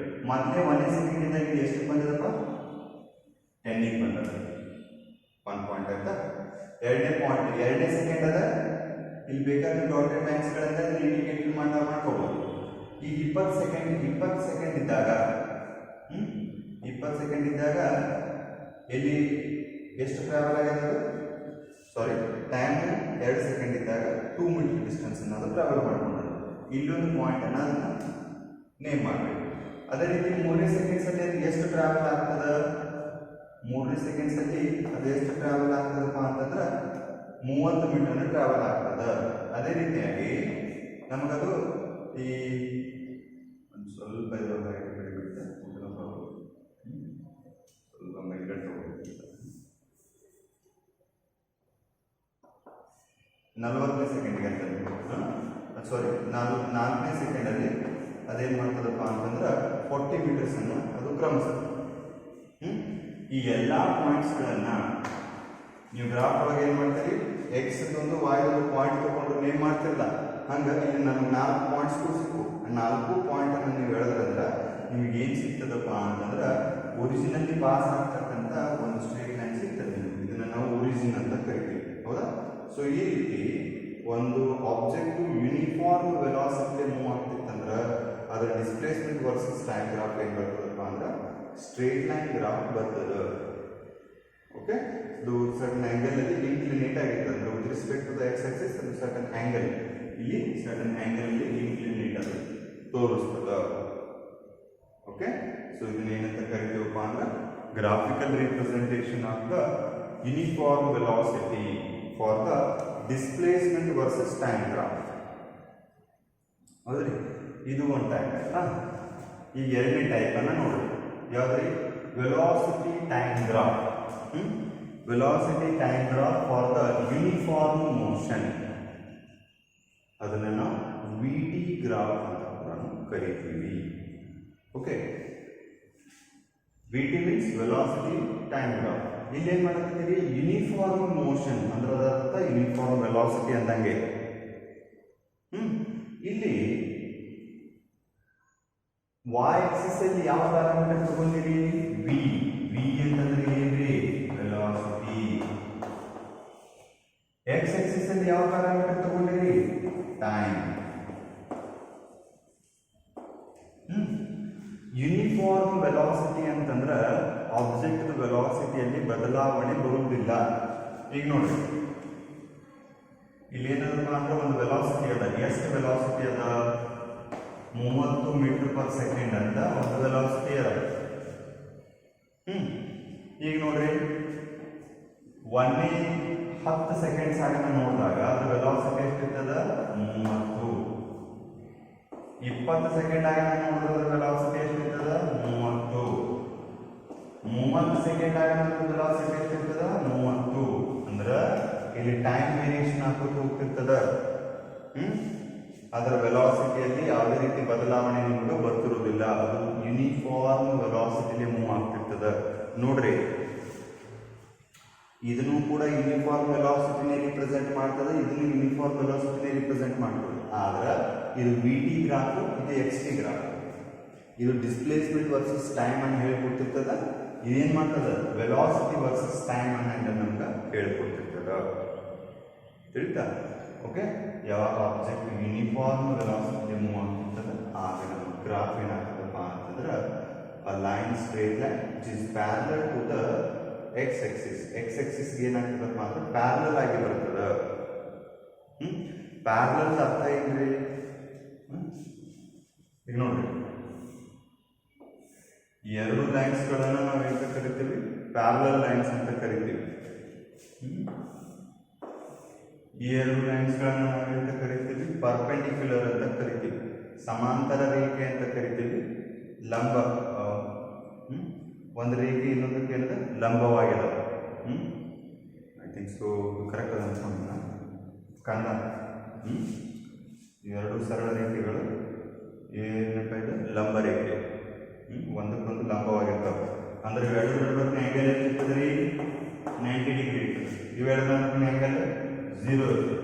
ಮೊದಲೇ 1ನೇ ಸೆಕೆಂಡ್ ಇದ್ದಾಗ ಎಷ್ಟು ಬಂದದಪ್ಪ, 10 ಬಂದದ, 1 ಪಾಯಿಂಟ್ ಅಂತ. ಎರಡನೇ ಪಾಯಿಂಟ್, ಎರಡನೇ ಸೆಕೆಂಡ್ ಅದ, ಇಲ್ಲಿ ಬೇಕಾದ್ರೆ ಡಾಟೆಡ್ ಲೈನ್ಸ್ಗಳಿಂದ ಇಂಡಿಕೇಟ್ ಮಾಡ್ಕೋಬಹುದು. ಈಗ 20 ಸೆಕೆಂಡ್ ಇದ್ದಾಗ 20 ಸೆಕೆಂಡ್ ಇದ್ದಾಗ ಎಲ್ಲಿ ಎಷ್ಟು ಟ್ರಾವೆಲ್ ಆಗಿದೆ, ಸಾರಿ ಟೈಮ್ 2 ಸೆಕೆಂಡ್ ಇದ್ದಾಗ 2 ಮೀಟರ್ ಡಿಸ್ಟೆನ್ಸ್ ಅನ್ನೋದು ಟ್ರಾವೆಲ್ ಮಾಡ್ಕೊಂಡ್ರೆ ಇಲ್ಲೊಂದು ಪಾಯಿಂಟ್ ಅನ್ನ ಅದನ್ನ ನೇಮ್ ಮಾಡಬೇಕು. ಅದೇ ರೀತಿ 3ನೇ ಸೆಕೆಂಡ್ಸ್ ಅಲ್ಲಿ ಎಷ್ಟು ಟ್ರಾವೆಲ್ ಆಗ್ತದೆ 3 ಸೆಕೆಂಡ್ಸ್ ಅಲ್ಲಿ ಅದು ಎಷ್ಟು ಟ್ರಾವೆಲ್ ಆಗ್ತದಪ್ಪ ಅಂತಂದ್ರೆ 30 ಮೀಟರ್ ಟ್ರಾವೆಲ್ ಆಗ್ತದೆ. ಅದೇ ರೀತಿಯಾಗಿ ನಮಗದು ಈ ಒಂದು ಸ್ವಲ್ಪ ಬಿಡುತ್ತೆ ಸ್ವಲ್ಪ ಮೇಲ್ಗಡೆ ತಗೋಬೇಕು. 40ನೇ ಸೆಕೆಂಡ್ಗೆ ಅಂತ ಸಾರಿ 4ನೇ ಸೆಕೆಂಡಲ್ಲಿ ಅದೇನು ಮಾಡ್ತದಪ್ಪ ಅಂತಂದ್ರೆ 40 ಮೀಟರ್ಸ್ ಅನ್ನು ಅದು ಕ್ರಮಿಸುತ್ತೆ. ಈ ಎಲ್ಲ ಪಾಯಿಂಟ್ಸ್ಗಳನ್ನ ನೀವು ಗ್ರಾಫ್ ಒಳಗೆ ಏನು ಮಾಡ್ತೀರಿ, ಎಕ್ಸ್ ಒಂದು ವೈ ಒಂದು ಪಾಯಿಂಟ್ ತಗೊಂಡು ನೇಮ್ ಮಾಡ್ತಿರಲ್ಲ, ಹಂಗೆ ಇಲ್ಲಿ ನಮ್ಗೆ 4 ಪಾಯಿಂಟ್ಸ್ ಸಿಕ್ಕು. 4 ಪಾಯಿಂಟನ್ನು ನೀವು ಹೇಳಿದ್ರಂದ್ರೆ ನಿಮ್ಗೆ ಏನು ಸಿಗ್ತದಪ್ಪ ಅಂತಂದ್ರೆ ಒರಿಜಿನಲ್ಲಿ ಪಾಸ್ ಆಗ್ತಕ್ಕಂಥ ಒಂದು ಸ್ಟ್ರೇಟ್ ಲೈನ್ ಸಿಗ್ತದೆ. ಇದನ್ನು ನಾವು ಒರಿಜಿನ್ ಅಂತ ಕರಿತೀವಿ, ಹೌದಾ? ಸೊ ಈ ರೀತಿ ಒಂದು ಆಬ್ಜೆಕ್ಟ್ ಯೂನಿಫಾರ್ಮ್ ವೆಲಾಸಿಟಿ ಮೂವ್ ಆಗ್ತಿತ್ತಂದ್ರೆ ಅದರ ಡಿಸ್ಪ್ಲೇಸ್ಮೆಂಟ್ ವರ್ಸಸ್ ಟೈಮ್ ಗ್ರಾಫ್ ಏನು ಬರ್ತದಪ್ಪ ಅಂದ್ರೆ ಸ್ಟ್ರೇಟ್ ಲೈನ್ ಗ್ರಾಫ್ ಬರ್ತದೆ. ಓಕೆ, ಇದು ಸರ್ಟನ್ ಆಂಗಲ್ ಅಲ್ಲಿ ಇನ್ಕ್ಲಿನೇಟ್ ಆಗಿರ್ತದೆ ಅಂದ್ರೆ with respect to the X axis ಅದು ಸರ್ಟನ್ ಆಂಗಲ್, ಇಲ್ಲಿ ಸರ್ಟನ್ ಆಂಗಲ್ ಅಲ್ಲಿ ಇನ್ಕ್ಲಿನೇಟ್ ಅದು ತೋರಿಸ್ತದೆ. ಓಕೆ, ಸೊ ಇದನ್ನ ಏನಂತ ಕರಿತೀವಪ್ಪ ಅಂದ್ರೆ graphical representation of the uniform velocity for the displacement versus time graph. ಹೌದ್ರಿ, ಇದು ಒಂದು ಟೈಪ್ ಆಯ್ತಾ. ಈಗ ಎರಡನೇ ಟೈಪ್ ಅನ್ನ ನೋಡಿ, ಯಾವ್ದ್ರಿ? Velocity time graph. Velocity time graph for the uniform motion, ಅದನ್ನ ನಾವು ವಿ ಟಿ ಗ್ರಾಫ್ ಅಂತ ಕರಿತೀವಿ. Okay, V T means velocity time graph. ಇಲ್ಲಿ ಏನ್ ಮಾಡ್ತೀರಿ, ಯೂನಿಫಾರ್ಮ್ ಮೋಷನ್ ಅಂದ್ರೆ ಅದರ ಅರ್ಥ ಯೂನಿಫಾರ್ಮ್ ವೆಲಾಸಿಟಿ ಅಂದಂಗೆ. ಇಲ್ಲಿ y ಆಕ್ಸಿಸ್ ಅಲ್ಲಿ ಯಾವ ಪ್ಯಾರಾಮೀಟರ್ ತಗೊಂಡಿರಿ? v. v ಅಂತಂದ್ರೆ ಏನ್ರಿ? ವೆಲಾಸಿಟಿ. x ಆಕ್ಸಿಸ್ ಅಲ್ಲಿ ಯಾವ ಪ್ಯಾರಾಮೀಟರ್ ತಗೊಂಡಿರಿ? ಟೈಮ್. ಯೂನಿಫಾರ್ಮ್ ವೆಲಾಸಿಟಿ ಅಂತಂದ್ರೆ ಆಬ್ಜೆಕ್ಟ್ ವೆಲಾಸಿಟಿಯಲ್ಲಿ ಬದಲಾವಣೆ ಬರುವುದಿಲ್ಲ. ಈಗ ನೋಡ್ರಿ, ಇಲ್ಲಿ ಏನಂದ್ರೆ ಮಾತ್ರ ಒಂದು ವೆಲಾಸಿಟಿ ಅದ. ಎಷ್ಟು ವೆಲಾಸಿಟಿ ಅದ? 30 ಮೀಟರ್ ಪರ್ ಸೆಕೆಂಡ್ ಅಂತ ಒಂದು ವೆಲಾಸಿಟಿ ಅದ. ಈಗ ನೋಡ್ರಿ, 10 ಸೆಕೆಂಡ್ಸ್ ಆಗ ನೋಡಿದಾಗ ಅದು ವೆಲಾಸಿಟಿ ಎಷ್ಟಿರ್ತದ? 30. 20 ಸೆಕೆಂಡ್ ಆಗ ನೋಡಿದ್ರೆ ವೆಲಾಸಿಟಿ ಎಷ್ಟಿರ್ತದ? 30. 30 ಸೆಕೆಂಡ್ ಆಗ ವೆಲಾಸಿಟಿ ಎಷ್ಟಿರ್ತದ? 30. ಅಂದ್ರೆ ಇಲ್ಲಿ ಟೈಮ್ ವೇರಿಯೇಷನ್ ಆಗ್ತಾ ಹೋಗ್ತಿರ್ತದ. ಅದರ ವೆಲಾಸಿಟಿಯಲ್ಲಿ ಯಾವುದೇ ರೀತಿ ಬದಲಾವಣೆ ನಿಮಗೆ ಬರ್ತಿರೋದಿಲ್ಲ. ಅದು ಯೂನಿಫಾರ್ಮ್ ವೆಲಾಸಿಟಿಲಿ ಮೂವ್ ಆಗ್ತಿರ್ತದ. ನೋಡ್ರಿ, ಇದನ್ನು ಕೂಡ ಯೂನಿಫಾರ್ಮ್ ವೆಲಾಸಿಟಿನೇ ರಿಪ್ರೆಸೆಂಟ್ ಮಾಡ್ತದೆ, ಇದನ್ನು ಯೂನಿಫಾರ್ಮ್ ವೆಲಾಸಿಟಿನೇ ರಿಪ್ರೆಸೆಂಟ್ ಮಾಡ್ತದೆ. ಆದ್ರೆ ಇದು ವಿ ಟಿ ಗ್ರಾಫ್, ಇದು ಎಕ್ಸ್ ಟಿ ಗ್ರಾಫ್. ಇದು ಡಿಸ್ಪ್ಲೇಸ್ಮೆಂಟ್ ವರ್ಸಸ್ ಟೈಮ್ ಅನ್ನು ಹೇಳ್ಕೊಡ್ತಿರ್ತದ. ಇದೇನ್ ಮಾಡ್ತದ? ವೆಲಾಸಿಟಿ ವರ್ಸಸ್ ಟೈಮ್ ಅನ್ನ ನಮ್ಗೆ ಹೇಳ್ಕೊಡ್ತಿರ್ತದ. ತಿಳಿತಾ? ಓಕೆ, ಯಾವಾಗ ಆಬ್ಜೆಕ್ಟ್ ಯೂನಿಫಾರ್ಮ್ ವೆಲಾಸಿಟಿ ಮೂವ್ ಆಗ್ತಿರ್ತದ ಆಗ ನಮ್ಮ ಗ್ರಾಫ್ ಏನಾಗ್ತದಪ್ಪ ಅಂತಂದ್ರೆ a line straight line which is parallel to the x axis. x axis ಏನಾಗ್ತದಪ್ಪ ಅಂದ್ರೆ ಪ್ಯಾರಲಲ್ ಆಗಿ ಬರ್ತದ. ಪ್ಯಾರಲಲ್ ಅರ್ಥ ಏನ್ರಿ? ಈಗ ನೋಡ್ರಿ, ಎರಡು ಲೈನ್ಸ್ ಗಳನ್ನ ನಾವು ಎಂತ ಕರಿತೀವಿ? ಪ್ಯಾರಲಲ್ ಲೈನ್ಸ್ ಅಂತ ಕರಿತೀವಿ. ಈ ಎರಡು ಲೈನ್ಸ್ ಗಳನ್ನ ನಾವು ಎಂತ ಕರಿತೀವಿ? ಪರ್ಪೆಂಡಿಕ್ಯುಲರ್ ಅಂತ ಕರಿತೀವಿ. ಸಮಾಂತರ ರೇಖೆ ಅಂತ ಕರಿತೀವಿ. ಲಂಬ, ಒಂದು ರೇಖೆ ಇನ್ನೊಂದಕ್ಕೆ ಏನದ? ಲಂಬವಾಗಿದೆ. ಐ ಥಿಂಕ್ ಸೊ ಕರೆಕ್ಟ್ ಅದ ಅನ್ಕೊಂಡ ಕಂದ. ಎರಡು ಸರಳ ರೇಖೆಗಳು ಏನಪ್ಪ ಇದು? ಲಂಬ ರೇಖೆ. ಒಂದಕ್ಕೊಂದು ಲಂಬವಾಗಿರ್ತವೆ. ಅಂದ್ರೆ ಇವೆರಡು ನಡುವಿನ ಆಂಗಲ್ ಎಷ್ಟಿರ್ತದೆ ರೀ? 90 ಡಿಗ್ರಿ ಇರ್ತದೆ. ಇವೆರಡು ನಡುವಿನ ಆಂಗಲ್ 0 ಇರ್ತದೆ,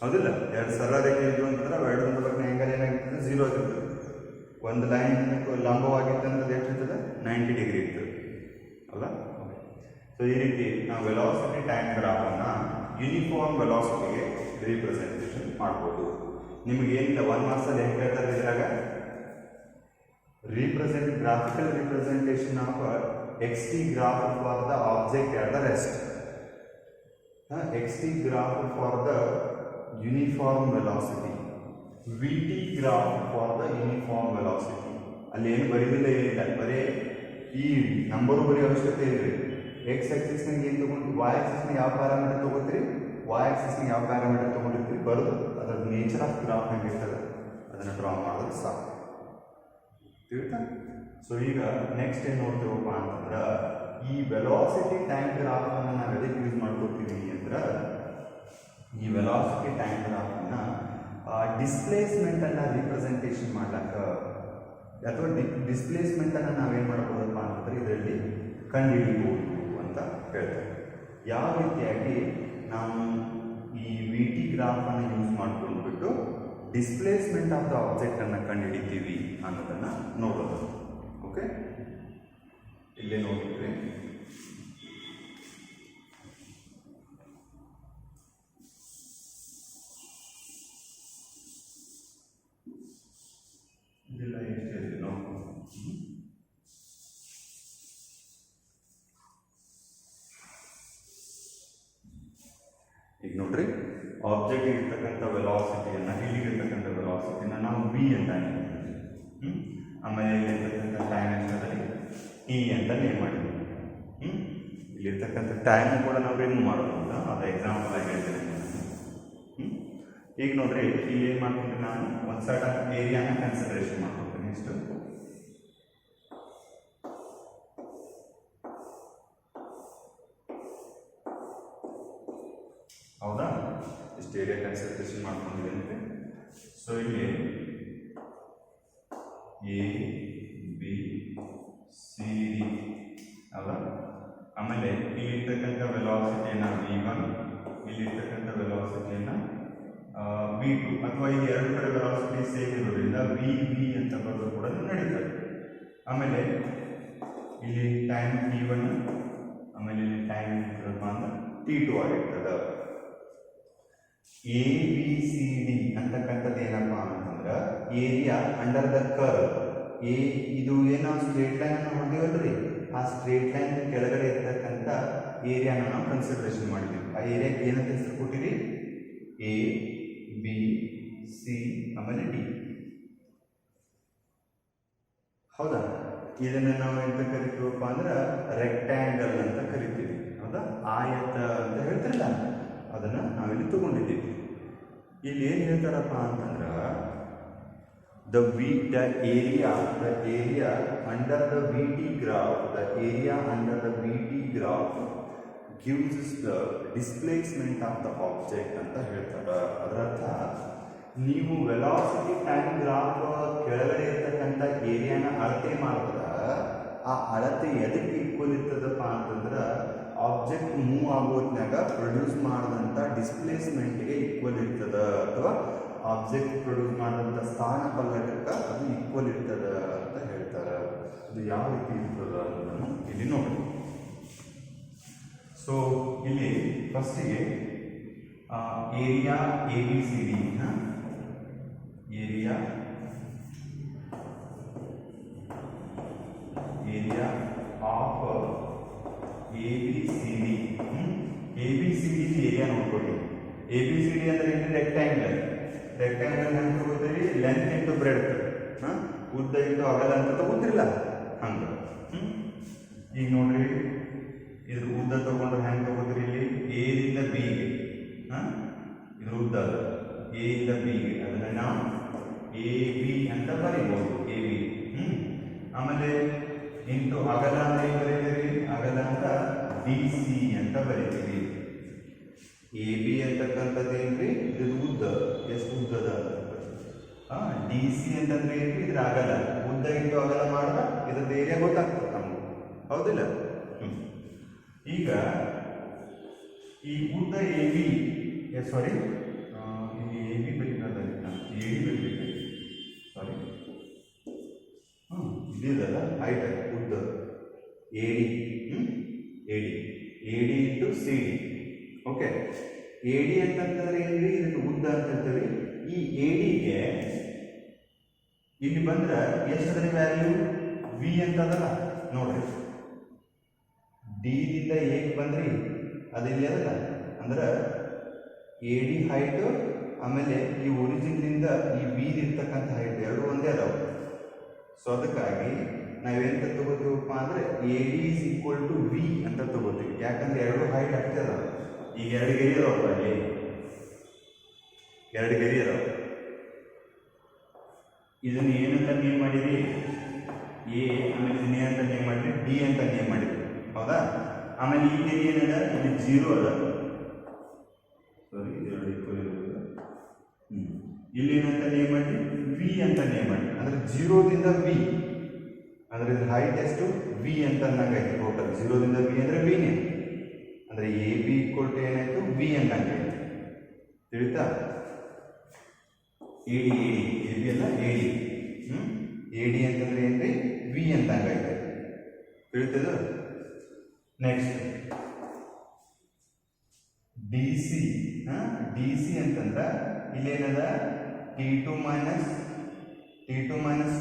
ಹೌದಿಲ್ಲ? ಎರಡು ಸರಳ ರೇಖೆ ಇದ್ದು ಅಂತಂದ್ರೆ ಅವೆರಡು ನಡುವಿನ ಆಂಗಲ್ ಏನಾಗಿರ್ತದೆ? 0 ಆಗಿರ್ತದೆ. ಒಂದು ಲೈನ್ ಲಂಬವಾಗಿತ್ತಂದ್ರೆ ಎಷ್ಟಿರ್ತದೆ? 90 ಡಿಗ್ರಿ ಇರ್ತದೆ, ಅಲ್ಲ? ಸೊ ಈ ರೀತಿ ನಾವು ವೆಲಾಸಿಟಿ ಟೈಮ್ ಗ್ರಾಫ್ ಅನ್ನ ಯೂನಿಫಾರ್ಮ್ ವೆಲಾಸಿಟಿಗೆ ರಿಪ್ರೆಸೆಂಟೇಷನ್ ಮಾಡ್ಬೋದು. ನಿಮಗೆ ಏನಿಲ್ಲ 1 ಮಾರ್ಕ್ಸ್ ಅಲ್ಲಿ ಹೆಂಗೆ ಹೇಳ್ತಾರೆ ಇದ್ರಾಗ? graphical representation of xt graph for the object at the rest. xt graph for the uniform velocity, vt graph for the uniform velocity. ಅಲ್ಲಿ ಏನು ಬರೀದಿಲ್ಲ, ಏನಿಲ್ಲ, ಬರೀ ಈ ನಂಬರು ಬರೀ ಅವಶ್ಯಕತೆ ಇಲ್ರಿ. ಎಕ್ಸ್ ಆಕ್ಸಿಸ್ನಾಗ ಏನು ತೊಗೊಂಡು ವೈ ಆಕ್ಸಿಸ್ನಾಗ ಯಾವ ಪ್ಯಾರಾಮೀಟರ್ ತೊಗೋತೀರಿ, ವೈ ಆಕ್ಸಿಸ್ನಾಗ ಯಾವ ಪ್ಯಾರಾಮೀಟರ್ ತೊಗೊಂಡಿರ್ತೀರಿ ಬರೋದು ಅದರ ನೇಚರ್ ಆಫ್ ಗ್ರಾಫ್ ಹೆಂಗಿರ್ತದೆ ಅದನ್ನು ಡ್ರಾ ಮಾಡೋದು ಸಾಕು. ತಿಳಿತಾ? ಸೊ ಈಗ ನೆಕ್ಸ್ಟ್ ಏನು ನೋಡ್ತೀವಪ್ಪ ಅಂತಂದ್ರೆ ಈ ವೆಲಾಸಿಟಿ ಟೈಮ್ ಗ್ರಾಫನ್ನು ನಾವು ಎದಕ್ಕೆ ಯೂಸ್ ಮಾಡ್ಕೊತೀವಿ ಅಂದ್ರೆ ಈ ವೆಲಾಸಿಟಿ ಟೈಮ್ ಗ್ರಾಫನ್ನು ಡಿಸ್ಪ್ಲೇಸ್ಮೆಂಟನ್ನು ರಿಪ್ರೆಸೆಂಟೇಷನ್ ಮಾಡ್ಲಿಕ್ಕೆ ಅಥವಾ ಡಿಸ್ಪ್ಲೇಸ್ಮೆಂಟನ್ನು ನಾವೇನು ಮಾಡ್ಬೋದಪ್ಪ ಅಂತಂದ್ರೆ ಇದರಲ್ಲಿ ಕಂಡುಹಿಡಿಬೋದು ಅಂತ ಹೇಳ್ತಾರೆ. ಯಾವ ರೀತಿಯಾಗಿ ನಾವು ಈ ವಿ ಟಿ ಗ್ರಾಫನ್ನು ಯೂಸ್ ಮಾಡ್ಕೊಂಡ್ಬಿಟ್ಟು ಡಿಸ್ಪ್ಲೇಸ್ಮೆಂಟ್ ಆಫ್ ದ ಆಬ್ಜೆಕ್ಟನ್ನು ಕಂಡುಹಿಡಿತೀವಿ ಅನ್ನೋದನ್ನು ನೋಡೋದು. ಓಕೆ, ಇಲ್ಲೇ ನೋಡಿದ್ರಿ. ಇದೆಲ್ಲ ಎಷ್ಟಿದೆ ನೋಡಿ. ಈಗ ನೋಡ್ರಿ, ಆಬ್ಜೆಕ್ಟ್ ಇರ್ತಕ್ಕಂಥ ವೆಲಾಸಿಟಿಯನ್ನು ಇಲ್ಲಿರ್ತಕ್ಕಂಥ ವೆಲಾಸಿಟಿನ ನಾವು ವಿ ಅಂತ ಆಮೇಲೆ ಇಲ್ಲಿರ್ತಕ್ಕಂಥ ಟೈಮ್ ಎಷ್ಟರಲ್ಲಿ ಟಿ ಅಂತ ನೇಮ್ ಮಾಡಿದ್ವಿ. ಇಲ್ಲಿರ್ತಕ್ಕಂಥ ಟೈಮ್ ಕೂಡ ನಾವು ಏನು ಮಾಡೋದಿಲ್ಲ, ಅದು ಎಕ್ಸಾಂಪಲ್ ಆಗಿ ಹೇಳ್ತೇನೆ. ಈಗ ನೋಡ್ರಿ, ಇಲ್ಲಿ ಏನು ಮಾಡ್ಕೊಂಡ್ರೆ ನಾನು ಒಂದು ಸರ್ಟನ್ ಏರಿಯಾನ ಕನ್ಸಿಡರೇಷನ್ ಮಾಡ್ಕೊಳ್ತೀನಿ. ಇಷ್ಟು ಹೌದಾ, ಇಷ್ಟು ಏರಿಯಾ ಕನ್ಸಿಡರೇಷನ್ ಮಾಡ್ಕೊಂಡಿದ್ದೇನೆ. ಸೊ ಇಲ್ಲಿ ಎ ಬಿ ಸಿ ಡಿ ಅಲ್ಲ, ಆಮೇಲೆ ಇಲ್ಲಿರ್ತಕ್ಕಂಥ ವೆಲಾಸಿಟಿಯನ್ನು V1, ಇಲ್ಲಿರ್ತಕ್ಕಂಥ ವೆಲಾಸಿಟಿಯನ್ನು V2, ಅಥವಾ ಈ ಎರಡು ಕಡೆ ವೆಲಾಸಿಟಿ ಸೇಮ್ ಇರೋದ್ರಿಂದ ವಿ ಅಂತ ಬರೋದು ಕೂಡ ನಡೀತದೆ. ಆಮೇಲೆ ಇಲ್ಲಿ ಟೈಮ್ T1, ಆಮೇಲೆ ಇಲ್ಲಿ ಟೈಮ್ ಅಂದ್ರೆ T2 ಆಗಿರ್ತದೆ. ಎ ಬಿ ಸಿ ಡಿ ಅಂತಕ್ಕಂಥದ್ದು ಏನಪ್ಪ ಅಂತಂದ್ರೆ ಏರಿಯಾ ಅಂಡರ್ ದ ಕರ್ವ್. ಇದು ಏನೋ ಸ್ಟ್ರೇಟ್ ಲೈನ್ ಅನ್ನು ಹೊಂದಿವಲ್ರಿ, ಆ ಸ್ಟ್ರೇಟ್ ಲೈನ್ ಕೆಳಗಡೆ ಇರ್ತಕ್ಕಂಥ ಏರಿಯಾನ ನಾವು ಕನ್ಸಿಡರೇಷನ್ ಮಾಡಿದ್ವಿ. ಆ ಏರಿಯಾಕ್ಕೆ ಏನಂತ ಹೆಸರು ಕೊಟ್ಟಿರಿ? ಎ ಬಿ ಸಿ ಆಮೇಲೆ ಡಿ. ಹೌದಾ, ಇದನ್ನು ನಾವು ಎಂತ ಕರಿತೀವಪ್ಪ ಅಂದ್ರೆ ರೆಕ್ಟ್ಯಾಂಗಲ್ ಅಂತ ಕರಿತೀವಿ. ಹೌದಾ, ಆಯತ ಅಂತ ಹೇಳ್ತಿರಲ್ಲ, ಅದನ್ನು ನಾವಿಲ್ಲಿ ತಗೊಂಡಿದ್ದೀವಿ. ಇಲ್ಲಿ ಏನು ಹೇಳ್ತಾರಪ್ಪ ಅಂತಂದ್ರೆ the area under the VT graph, the area under the VT graph gives the displacement of the object ಅಂತ ಹೇಳ್ತಾರೆ. ಅದರ ಅರ್ಥ, ನೀವು ವೆಲಾಸಿಟಿ ಟೈಮ್ ಗ್ರಾಫ್ ಕೆಳಗಡೆ ಇರ್ತಕ್ಕಂಥ ಏರಿಯಾನ ಅಳತೆ ಮಾಡಿದ್ರೆ ಆ ಅಳತೆ ಎದಕ್ಕೆ ಈಕ್ವಲ್ ಇರ್ತದಪ್ಪ ಅಂತಂದ್ರೆ ಆಬ್ಜೆಕ್ಟ್ ಮೂವ್ ಆಗೋದ್ನಾಗ ಪ್ರೊಡ್ಯೂಸ್ ಮಾಡಿದಂಥ ಡಿಸ್ಪ್ಲೇಸ್ಮೆಂಟ್ಗೆ ಈಕ್ವಲ್ ಇರ್ತದೆ, ಅಥವಾ ಆಬ್ಜೆಕ್ಟ್ ಪ್ರೊಡ್ಯೂಸ್ ಮಾಡಿದಂಥ ಸ್ಥಾನ ಪಲ್ಲಟಕ್ಕೆ ಅದು ಈಕ್ವಲ್ ಇರ್ತದೆ ಅಂತ ಹೇಳ್ತಾರೆ. ಅದು ಯಾವ ರೀತಿ ಇರ್ತದೆ ಅನ್ನೋದನ್ನು ಇಲ್ಲಿ ನೋಡಿ. ಸೊ ಇಲ್ಲಿ ಫಸ್ಟಿಗೆ area A B C D, area of A B C D. A B C D area ನೋಡ್ಕೊಳ್ಳಿ. ಎ ಬಿ ಸಿ ಡಿ ಅಂದ್ರೆ ಏನು? ರೆಕ್ಟ್ಯಾಂಗಲ್. ರೆಕ್ಟ್ಯಾಂಗಲ್ ಹೆಂಗೆ ತಗೋತೀರಿ? ಲೆಂತ್ ಇಂಟು ಬ್ರೆಡ್ತ್, ಉದ್ದ ಇಂಟು ಅಗಲ ಅಂತ ತಗೋತಿರಲ್ಲ ಹಂಗೆ. ಈಗ ನೋಡ್ರಿ, ಇದ್ರ ಉದ್ದ ತಗೊಂಡ್ರೆ ಹೆಂಗೆ ತಗೋತೀರಿ? ಇಲ್ಲಿ ಎ ದಿಂದ ಬಿಗೆ, ಇದ್ರ ಉದ್ದ ಎ ಇಂದ ಬಿಗೆ, ಅದನ್ನ ನಾವು ಎ ಬಿ ಅಂತ ಬರೀಬಹುದು. A B. ಆಮೇಲೆ ಇಂಟು ಅಗಲ ಅಂತ ಏನು ಬರೀತೀರಿ? ಅಗಲ ಅಂತ ಡಿ ಸಿ ಅಂತ ಬರೀತೀರಿ. ಎ ಬಿ ಅಂತಕ್ಕಂಥದ್ದು ಏನ್ರಿ? ಇದು ಉದ್ದ, ಎಷ್ಟು ಉದ್ದದ. ಡಿ ಸಿ ಅಂತಂದ್ರೆ ಏನ್ರಿ? ಇದ್ರ ಅಗಲ. ಉದ್ದ ಇಂಟು ಅಗಲ ಮಾಡಿದ್ರೆ ಇದ್ರದ್ದು ಏರಿಯಾ ಗೊತ್ತಾಗ್ತದೆ ನಮ್ಗೆ, ಹೌದಿಲ್ಲ? ಈಗ ಈ ಉದ್ದ ಎ ಬಿ, ಸಾರಿ ಇಲ್ಲಿ ಎ ಬಿ ಬೇಕಾಗಿಲ್ಲ, ಎ ಡಿ ಬೇಕಾಗಿ, ಸಾರಿ ಇದಿದಲ್ಲ ಹೈಟ್ ಉದ್ದ A D, A D into C D. Okay, A D ಅಂತಂದ್ರೆ ಏನ್ರಿ? ಇದಕ್ಕೆ ಉದ್ದ ಅಂತಂತೀವಿ. ಈ ಎ ಡಿಗೆ ಇಲ್ಲಿ ಬಂದ್ರೆ ಎಷ್ಟದ್ರ ವ್ಯಾಲ್ಯೂ? ವಿ ಅಂತದಲ್ಲ ನೋಡ್ರಿ. ಡಿ ದಿಂದ ಎಗೆ ಬಂದ್ರಿ, ಅದಿಲ್ಲಿ ಅದಲ್ಲ ಅಂದ್ರೆ ಎ ಡಿ ಹೈಟ್, ಆಮೇಲೆ ಈ ಒರಿಜಿನ್ದಿಂದ ಈ ವಿ ಇರ್ತಕ್ಕಂಥ ಹೈಟ್ ಎರಡು ಒಂದೇ ಅದಾವ. ಸೊ ಅದಕ್ಕಾಗಿ ನಾವೇಂತ ತಗೋತೀವಪ್ಪ ಅಂದ್ರೆ A D is equal to V ಅಂತ ತಗೋತೀವಿ. ಯಾಕಂದ್ರೆ ಎರಡು ಹೈಟ್ ಆಗ್ತದೆ ಅದಾವ. ಈಗ ಎರಡು ಗೆರೆ ಅದಾವಪ್ಪ ಅಲ್ಲಿ, ಎರಡು ಗೆರೆ ಅದಾವ. ಇದನ್ನು ಏನಂತ ನೇಮ್ ಮಾಡಿರಿ? ಎ. ಆಮೇಲೆ ಇದನ್ನ ಏನಂತ ನೇಮ್ ಮಾಡಿರಿ? ಡಿ ಅಂತ ನೇಮ್ ಮಾಡಿರಿ. ಹೌದಾ? ಆಮೇಲೆ ಈ ಗೆರೆ ಏನದ? ಇದು 0 ಅದ. ಸಾರಿ, ಇದೆರಡು ಈಕ್ವಲ್ ಇರೋದು. ಇಲ್ಲಿ ಏನಂತ ನೇಮ್ ಮಾಡಿ? ವಿ ಅಂತ ನೇಮ್ ಮಾಡಿ. ಅಂದ್ರೆ 0 ದಿಂದ ವಿ ಅಂದ್ರೆ ಇದ್ರ ಹೈಟ್ ಎಷ್ಟು? ವಿ ಅಂತ ಅನ್ನಂಗೈತೆ. ಟೋಟಲ್ 0 ದಿಂದ ವಿ ಅಂದ್ರೆ ವಿನೇ. ಅಂದ್ರೆ ಎ ಬಿ ಈಕ್ವಲ್ ಟು ಏನಾಯ್ತು? ವಿ ಅನ್ನಂಗೈತೆ. ತಿಳಿತಾ? ಎ ಡಿ ಎ ಬಿ ಅಲ್ಲ, ಎ ಡಿ. ಎ ಡಿ ಅಂತಂದ್ರೆ ಏನ್ರಿ? ವಿ ಅಂತಂಗೈತೆ. ತಿಳಿತದ? Next D C. D C ಅಂತಂದ್ರೆ ಇಲ್ಲೇನದ? T2 ಮೈನಸ್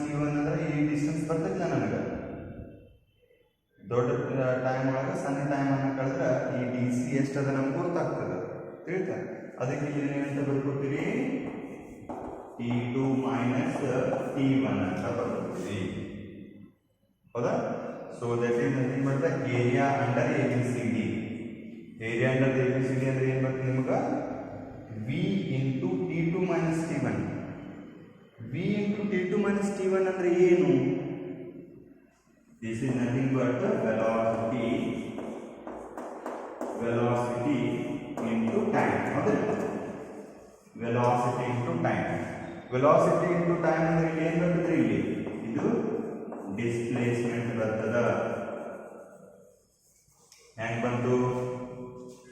T1 ಅಂದ್ರೆ ಈ ಡಿಸ್ಟೆನ್ಸ್ ಬರ್ತೈತಿಲ್ಲ ನನಗೆ. ದೊಡ್ಡ ಟೈಮ್ ಒಳಗೆ ಸಣ್ಣ ಟೈಮ್ ಅನ್ನ ಕಳೆದ್ರೆ ಈ ಡಿ ಸಿ ಎಷ್ಟದ ನಮ್ಗೆ ಗೊತ್ತಾಗ್ತದೆ. ತಿಳಿತಾ? ಅದಕ್ಕೆ ಇಲ್ಲಿ ಏನಂತ ಬರ್ಕೊತೀರಿ? T2 ಮೈನಸ್ T1 ಅಂತ ಬರ್ಕೊತೀರಿ. ಹೌದಾ? So that is nothing but the area under A B C D. Area under A B C D ಅಂದ್ರೆ ಏನು ಬರ್ತದೆ ನಿಮ್ಗೆ? V into T2 minus T1. V into T2 minus T1 ಅಂದ್ರೆ ಏನು? This is nothing but velocity into time. ಹೌದಾ? Velocity into time. Velocity into time ಅಂದ್ರೆ ಇಲ್ಲಿ ಏನು ಬರ್ತದೆ? ಇಲ್ಲಿ ಇದು ಡಿಸ್ಪ್ಲೇಸ್ಮೆಂಟ್ ಬರ್ತದ. ಹೆಂಗ್ ಬಂತು?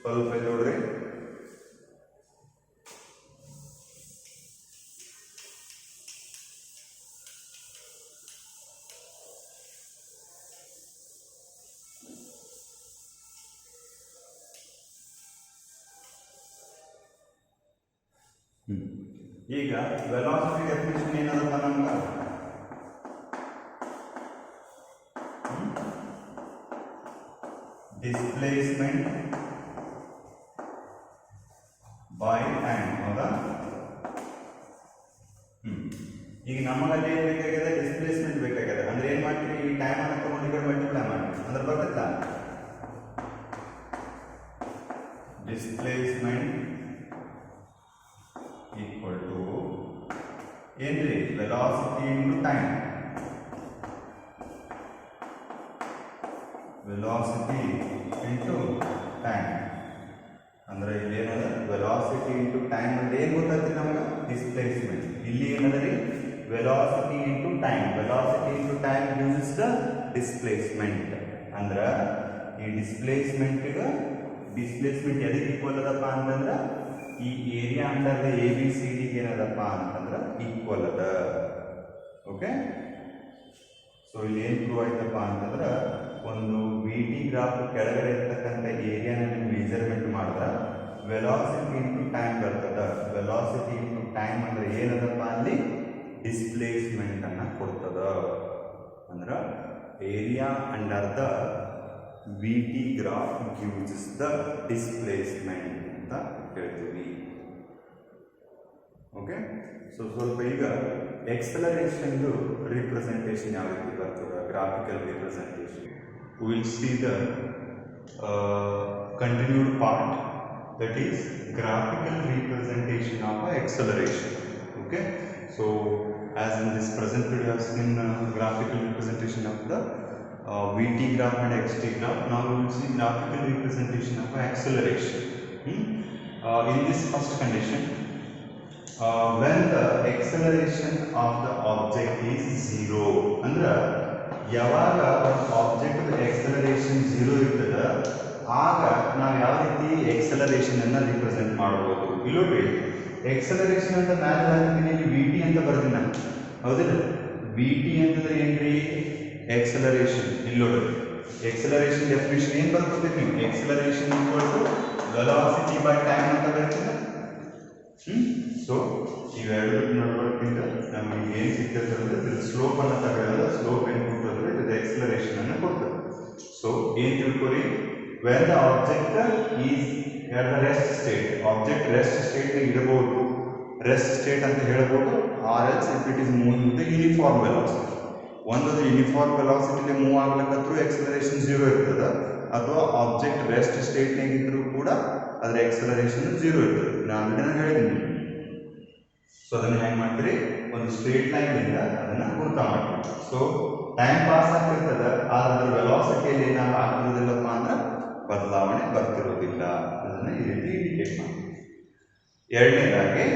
ಸ್ವಲ್ಪ ನೋಡ್ರಿ. ಈಗ ವೆಲಾಸಿಟಿ ಡೆಫಿನಿಷನ್ ಏನದಪ್ಪ ನಮ್ಗೆ? Displacement by time. ಹೌದಾ? ಈಗ ನಮಗಲ್ಲಿ ಏನು ಬೇಕಾಗಿದೆ? ಡಿಸ್ಪ್ಲೇಸ್ಮೆಂಟ್ ಬೇಕಾಗಿದೆ. ಅಂದ್ರೆ ಏನ್ ಮಾಡ್ತೀವಿ? ಈ ಟೈಮ್ ಅನ್ನು ತಗೊಂಡು ಈ ಕಡೆ ಮಲ್ಟಿಪ್ಲೈ ಮಾಡ್ತೀವಿ ಅಂದ್ರೆ ಬರ್ತೈತ? ಡಿಸ್ಪ್ಲೇಸ್ಮೆಂಟ್ ಈಕ್ವಲ್ ಟು ಏನ್ರಿ? Velocity into time. Velocity into time ಅಂದ್ರೆ ಇಲ್ಲಿ ಏನದ? ವೆಲಾಸಿಟಿ ಇಂಟು ಟೈಮ್ ಅಂದ್ರೆ ಏನು ಗೊತ್ತಾಗ್ತದೆ ನಮ್ಗೆ? ಡಿಸ್ಪ್ಲೇಸ್ಮೆಂಟ್. ಇಲ್ಲಿ ಏನದ ರೀ? Velocity into time. Velocity into time uses the displacement. ಅಂದ್ರೆ ಈ ಡಿಸ್ಪ್ಲೇಸ್ಮೆಂಟ್ ಎದಕ್ಕೆ ಈಕ್ವಲ್ ಅದಪ್ಪ ಅಂತಂದ್ರೆ ಈ area under the A B C D ಏನದಪ್ಪ ಅಂತಂದ್ರೆ ಈಕ್ವಲ್ ಅದ. ಓಕೆ? ಸೊ ಇಲ್ಲಿ ಏನು ಪ್ರೂವ್ ಆಯ್ತಪ್ಪ ಅಂತಂದ್ರೆ ಒಂದು ವಿ ಟಿ ಗ್ರಾಫ್ ಕೆಳಗಡೆ ಇರ್ತಕ್ಕಂಥ ಏರಿಯಾನ ನೀವು ಮೆಜರ್ಮೆಂಟ್ ಮಾಡಿದ್ರೆ ವೆಲಾಸಿಟಿ ಇಂಟು ಟೈಮ್ ಬರ್ತದ. ವೆಲಾಸಿಟಿ ಇಂಟು ಟೈಮ್ ಅಂದ್ರೆ ಏನದಪ್ಪ? ಅಲ್ಲಿ ಡಿಸ್ಪ್ಲೇಸ್ಮೆಂಟ್ ಅನ್ನ ಕೊಡ್ತದ. ಅಂದ್ರೆ area under the V T graph gives the displacement ಅಂತ ಹೇಳ್ತೀವಿ. ಓಕೆ? ಸೊ ಸ್ವಲ್ಪ ಈಗ ಎಕ್ಸಲರೇಷನ್ ರಿಪ್ರೆಸೆಂಟೇಷನ್ ಯಾವ ರೀತಿ ಬರ್ತದೆ? Graphical representation. We will see the continued part, that is graphical representation of acceleration. Okay, so as in this present video, you have seen graphical representation of the VT graph and XT graph. Now we will see graphical representation of acceleration. In this first condition, when the acceleration of the object is 0, ಅಂದ್ರೆ ಯಾವಾಗ ಒಂದು ಆಬ್ಜೆಕ್ಟ್ ಎಕ್ಸಲರೇಷನ್ 0 ಇರ್ತದ ಆಗ ನಾವು ಯಾವ ರೀತಿ ಎಕ್ಸಲರೇಷನ್ ಅನ್ನ ರಿಪ್ರೆಸೆಂಟ್ ಮಾಡಬಹುದು? ಇಲ್ಲೋಡ್ರಿ, ಎಕ್ಸಲರೇಷನ್ ಅಂತ ಮ್ಯಾಲೆ ಹಾಕಿದ್ದೀನಿ, ಇಲ್ಲಿ ವಿ ಟಿ ಅಂತ ಬರ್ತೀನಿ ನಾನು. ಹೌದಿಲ್ಲ? ವಿ ಟಿ ಅಂತಂದ್ರೆ ಏನ್ರಿ? ಎಕ್ಸಲರೇಷನ್. ಇಲ್ಲೋಡ್ರಿ, ಎಕ್ಸಲರೇಷನ್ ಡೆಫಿನಿಷನ್ ಏನು ಬರ್ಕೊತೀವಿ ನೀವು? Acceleration equal to velocity by time ಅಂತ ಬರ್ತೀರ. ಸೊ ಇವೆರಡು ನಡವಳಿಕೆಯಿಂದ ನಮಗೆ ಏನು ಸಿಗ್ತದೆ ಅಂದ್ರೆ ಸ್ಲೋಪ್ ಅನ್ನ ತಗೊಳ್ಳೋದು. ಸ್ಲೋಪ್ ಏನು ಕೊಡ್ತದೆ? ಇದು ಎಕ್ಸಲರೇಷನ್ ಅನ್ನು ಕೊಡ್ತದೆ. ಸೊ ಏನು ತಿಳ್ಕೊರಿ? When the object is at the rest state, object rest state ಇರಬಹುದು, ರೆಸ್ಟ್ ಸ್ಟೇಟ್ ಅಂತ ಹೇಳ್ಬೋದು. Or else if it is moving with uniform velocity. ಒಂದೊಂದು ಯೂನಿಫಾರ್ಮ್ ವೆಲಾಸಿಟಿಲಿ ಮೂವ್ ಆಗ್ಲಿಕ್ಕಂತೂ ಎಕ್ಸಲರೇಷನ್ 0 ಇರ್ತದೆ, ಅಥವಾ ಆಬ್ಜೆಕ್ಟ್ ರೆಸ್ಟ್ ಸ್ಟೇಟ್ನಾಗ ಇದ್ರೂ ಕೂಡ ಅದರ ಎಕ್ಸಲರೇಷನ್ 0 ಇರ್ತದೆ. ನಾನು ಹೇಳಿದ್ದೀನಿ. ಸೊ ಅದನ್ನು ಹೆಂಗೆ ಮಾಡ್ತೀರಿ, ಒಂದು ಸ್ಟ್ರೇಟ್ ಲೈನ್ನಿಂದ ಅದನ್ನು ಗುರ್ತ ಮಾಡ್ತೀವಿ. ಸೊ ಟೈಮ್ ಪಾಸ್ ಆಗ್ತಿರ್ತದೆ, ಆದರೆ ವೆಲಾಸಿಟಿಯಲ್ಲಿ ಏನಾದ್ರು ಆಗ್ತಿರೋದಿಲ್ಲಪ್ಪ ಅಂದ್ರೆ ಬದಲಾವಣೆ ಬರ್ತಿರೋದಿಲ್ಲ. ಅದನ್ನು ಈ ರೀತಿ ಇಂಡಿಕೇಟ್ ಮಾಡ್ತೀವಿ. ಎರಡನೇದಾಗಿ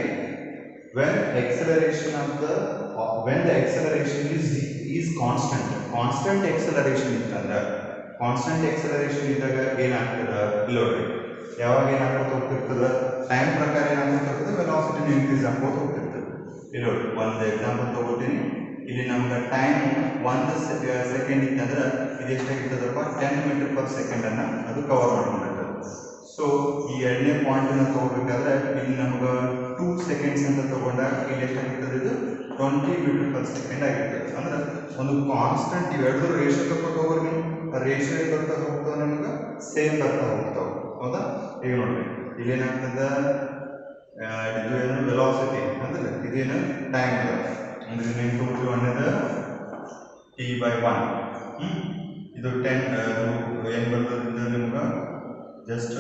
when the acceleration is constant acceleration ಇತ್ತಂದ್ರೆ, ಕಾನ್ಸ್ಟೆಂಟ್ ಎಕ್ಸಲರೇಷನ್ ಇದ್ದಾಗ ಏನಾಗ್ತದೆ ಇಲ್ಲಿ ನೋಡ್ರಿ, ಯಾವಾಗ ಏನಾಗ್ತಾ ಹೋಗ್ತಿರ್ತದೆ ಟೈಮ್ ಪ್ರಕಾರ ಏನಾಗ್ತಾ ಹೋಗ್ತದೆ, ವೆಲಾಸಿಟಿ ಇನ್ಕ್ರೀಸ್ ಆಗ್ತಾ ಹೋಗ್ತಿರ್ತದೆ. ಇಲ್ಲಿ ನೋಡಿ ಒಂದು ಎಕ್ಸಾಂಪಲ್ ತಗೋತೀನಿ. ಇಲ್ಲಿ ನಮ್ಗೆ ಟೈಮ್ 1 ಸೆಕೆಂಡ್ ಇತ್ತಂದ್ರೆ ಇದು ಎಷ್ಟಾಗಿರ್ತದಪ್ಪ 10 ಮೀಟರ್ ಪರ್ ಸೆಕೆಂಡ್ ಅನ್ನ ಅದು ಕವರ್ ಮಾಡ್ಕೊಂಡಿರ್ತದೆ. ಸೊ ಈ ಎರಡನೇ ಪಾಯಿಂಟ್ ಅನ್ನ ತಗೋಬೇಕಾದ್ರೆ ಇಲ್ಲಿ ನಮ್ಗೆ 2 ಸೆಕೆಂಡ್ಸ್ ಅಂತ ತಗೊಂಡಾಗ ಇಲ್ಲಿ ಎಷ್ಟಾಗಿರ್ತದೆ, ಇದು 20 ಮೀಟರ್ ಪರ್ ಸೆಕೆಂಡ್ ಆಗಿರ್ತದೆ. ಅಂದ್ರೆ ಒಂದು ಕಾನ್ಸ್ಟೆಂಟ್ ಇವೆರಡು ರೇಷಿಯೋ ತಗೊಂಡು ಹೋಗ್ರಿ, ರೇಷಿಯೋ ಬರ್ತಾ ಹೋಗ್ತಾವ, ನಮ್ಗೆ ಸೇಮ್ ಬರ್ತಾ ಹೋಗ್ತಾವ. ಹೌದಾ? ಈಗ ನೋಡ್ರಿ ಇಲ್ಲಿ ಏನಾಗ್ತದೆ, ಇದು ಏನು ವೆಲಾಸಿಟಿ ಅಂದ್ರೆ ಇದೇನು ಟೈಮ್ ಅದ. ಅಂದ್ರೆ ಇದನ್ನ ತಗೊಂಡ್ರಿ ಒಂದೇದ t/1, ಇದು 10 ಏನು ಬರ್ತದೆ ನಿಮ್ಗೆ ಜಸ್ಟ್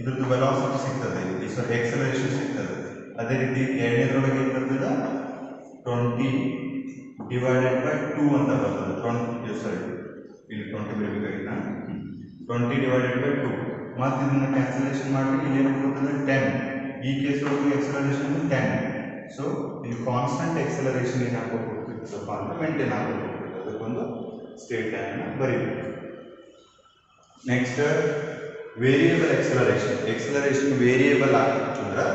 ಇದ್ರದ್ದು ವೆಲಾಸಿಟಿ ಸಿಗ್ತದೆ, ಎಕ್ಸಲರೇಷನ್ ಸಿಗ್ತದೆ. ಅದೇ ರೀತಿ ಎರಡನೇದ್ರೊಳಗೆ ಏನು ಬರ್ತದೆ 20/2 ಅಂತ ಬರ್ತದೆ. 20 ಇಲ್ಲಿ 20 ಬರಬೇಕಾಗಿಲ್ಲ, 20/2. ಮತ್ತು ಇದನ್ನು ಕ್ಯಾನ್ಸಲೇಷನ್ ಮಾಡಿ ಇಲ್ಲಿ ಏನು ಬರ್ತದೆ 10. ಈ ಕೇಸ್ ಒಳಗೆ ಎಕ್ಸಲರೇಷನ್ 10. ಸೊ ಇಲ್ಲಿ ಕಾನ್ಸ್ಟೆಂಟ್ ಎಕ್ಸಲರೇಷನ್ ಏನಾಗ್ಬೋದು ಹೋಗ್ತಿರ್ತಪ್ಪ ಅಂದ್ರೆ ಮೇಂಟೈನ್ ಆಗ್ಬೋದು ಹೋಗ್ತದೆ. ಅದಕ್ಕೊಂದು ಸ್ಟೇಟ್ ಲೈನ್ ಬರೀಬೇಕು. ನೆಕ್ಸ್ಟ್ ವೇರಿಯೇಬಲ್ ಎಕ್ಸಲರೇಷನ್ ವೇರಿಯೇಬಲ್ ಆಗಿತ್ತು ಅಂದ್ರೆ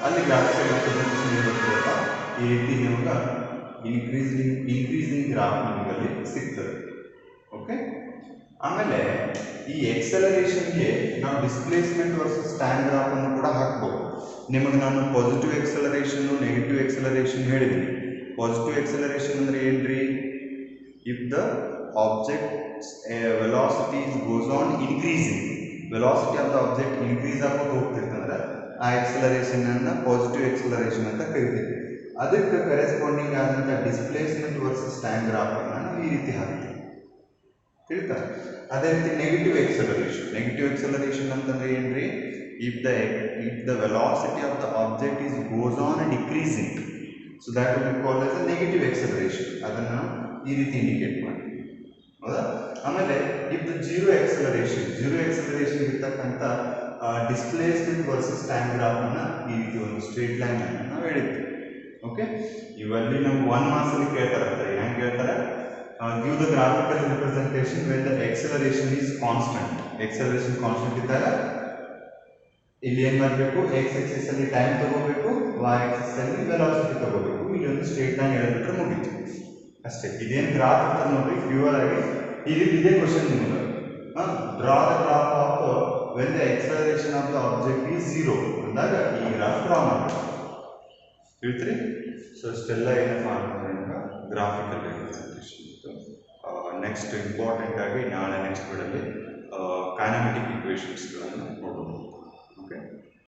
ಅಲ್ಲಿ ಗ್ರಾಫಿಕಲ್ ರೆಪ್ರೆಸೆಂಟೇಷನ್ ಏನು ಬರ್ತದಪ್ಪ, ಈ ರೀತಿ ನಿಮ್ಗೆ ಇನ್ಕ್ರೀಸಿಂಗ್ ಗ್ರಾಫ್ ನಿಮಗಲ್ಲಿ ಸಿಗ್ತದೆ. ಓಕೆ, ಆಮೇಲೆ ಈ ಎಕ್ಸಲರೇಷನ್ಗೆ ನಾವು ಡಿಸ್ಪ್ಲೇಸ್ಮೆಂಟ್ ವರ್ಸಸ್ ಟೈಮ್ ಗ್ರಾಫ್ ಅನ್ನು ಕೂಡ ಹಾಕ್ಬೋದು. ನಿಮಗೆ ನಾನು ಪಾಸಿಟಿವ್ ಎಕ್ಸಲರೇಷನ್ ನೆಗೆಟಿವ್ ಎಕ್ಸಲರೇಷನ್ ಹೇಳಿದ್ದೀನಿ. ಪಾಸಿಟಿವ್ ಎಕ್ಸಲರೇಷನ್ ಅಂದ್ರೆ ಏನ್ರಿ, if the object velocity goes on increasing, velocity of the object increase ಆಗೋದು ಹೋಗ್ತಿರ್ತಂದ್ರೆ ಆ ಎಕ್ಸಲರೇಷನ್ ಅನ್ನ ಪಾಸಿಟಿವ್ ಎಕ್ಸಲರೇಷನ್ ಅಂತ ಕರಿತೀವಿ. ಅದಕ್ಕೆ ಕರೆಸ್ಪಾಂಡಿಂಗ್ ಆದಂಥ ಡಿಸ್ಪ್ಲೇಸ್ಮೆಂಟ್ ವರ್ಸಸ್ ಟೈಮ್ ಗ್ರಾಫ್ ಅನ್ನ ನಾವು ಈ ರೀತಿ ಹಾಕ್ತೀವಿ. ತಿಳಿತಾ? ಅದೇ ರೀತಿ ನೆಗೆಟಿವ್ ಎಕ್ಸಲರೇಷನ್ ಅಂತಂದ್ರೆ ಏನ್ರಿ, if the velocity of the object is goes on decreasing, so that will be called as a negative acceleration. ಅದನ್ನು ನಾವು ಈ ರೀತಿ ಇಂಡಿಕೇಟ್ ಮಾಡ್ತೀವಿ. ಹೌದಾ? ಆಮೇಲೆ ಇಫ್ ದ ಜೀರೋ ಎಕ್ಸಲರೇಷನ್ ಇರ್ತಕ್ಕಂಥ ಡಿಸ್ಪ್ಲೇಸ್ಮೆಂಟ್ ವರ್ಸಸ್ ಟೈಮ್ ಗ್ರಾಫ್ ಅನ್ನ ಈ ರೀತಿ ಒಂದು ಸ್ಟ್ರೇಟ್ ಲೈನ್ ಅನ್ನು ನಾವು ಹೇಳಿದ್ವಿ. ಓಕೆ, ಇವಲ್ಲಿ ನಮ್ಗೆ 1 ಮಾರ್ಕ್ಸಲ್ಲಿ ಕೇಳ್ತಾರೆ. ಹೆಂಗೆ ಕೇಳ್ತಾರೆ, give the graphical representation when the acceleration is constant. Acceleration constant ಇದ್ದಾಗ ಇಲ್ಲಿ ಏನು ಮಾಡಬೇಕು, ಎಕ್ಸ್ ಆಕ್ಸಿಸ್ ಅಲ್ಲಿ ಟೈಮ್ ತಗೋಬೇಕು, ವೈ ಆಕ್ಸಿಸ್ ಅಲ್ಲಿ ವೆಲಾಸಿಟಿ ತಗೋಬೇಕು. ಇಲ್ಲಿ ಒಂದು ಸ್ಟ್ರೇಟ್ ಲೈನ್ ಹೇಳಿಬಿಟ್ರೆ ಮುಗೀತು ಅಷ್ಟೇ. ಇದೇನು ಗ್ರಾಫ್ ಅಂತ ನೋಡ್ರಿ, ಪ್ಯೂರ್ ಆಗಿ ಇದೇ ಕ್ವಶನ್ ನಿಮಗೆ, draw the graph of when the acceleration of the object is 0 ಅಂದಾಗ ಈ ಗ್ರಾಫ್ ಡ್ರಾ ಮಾಡಬೇಕು. ಹೇಳ್ತೀರಿ? ಸೊ ಇಷ್ಟೆಲ್ಲ ಏನಪ್ಪ ಅಂತಂದ್ರೆ ಗ್ರಾಫಿಕಲ್ ರಿಪ್ರೆಸೆಂಟೇಷನ್ ಇತ್ತು. ನೆಕ್ಸ್ಟ್ ಇಂಪಾರ್ಟೆಂಟ್ ಆಗಿ ನಾಳೆ ನೆಕ್ಸ್ಟ್ ವಿಡಿಯೋದಲ್ಲಿ ಕೈನೆಮ್ಯಾಟಿಕ್ ಈಕ್ವೇಷನ್ಸ್ಗಳನ್ನು ನೋಡೋಣ.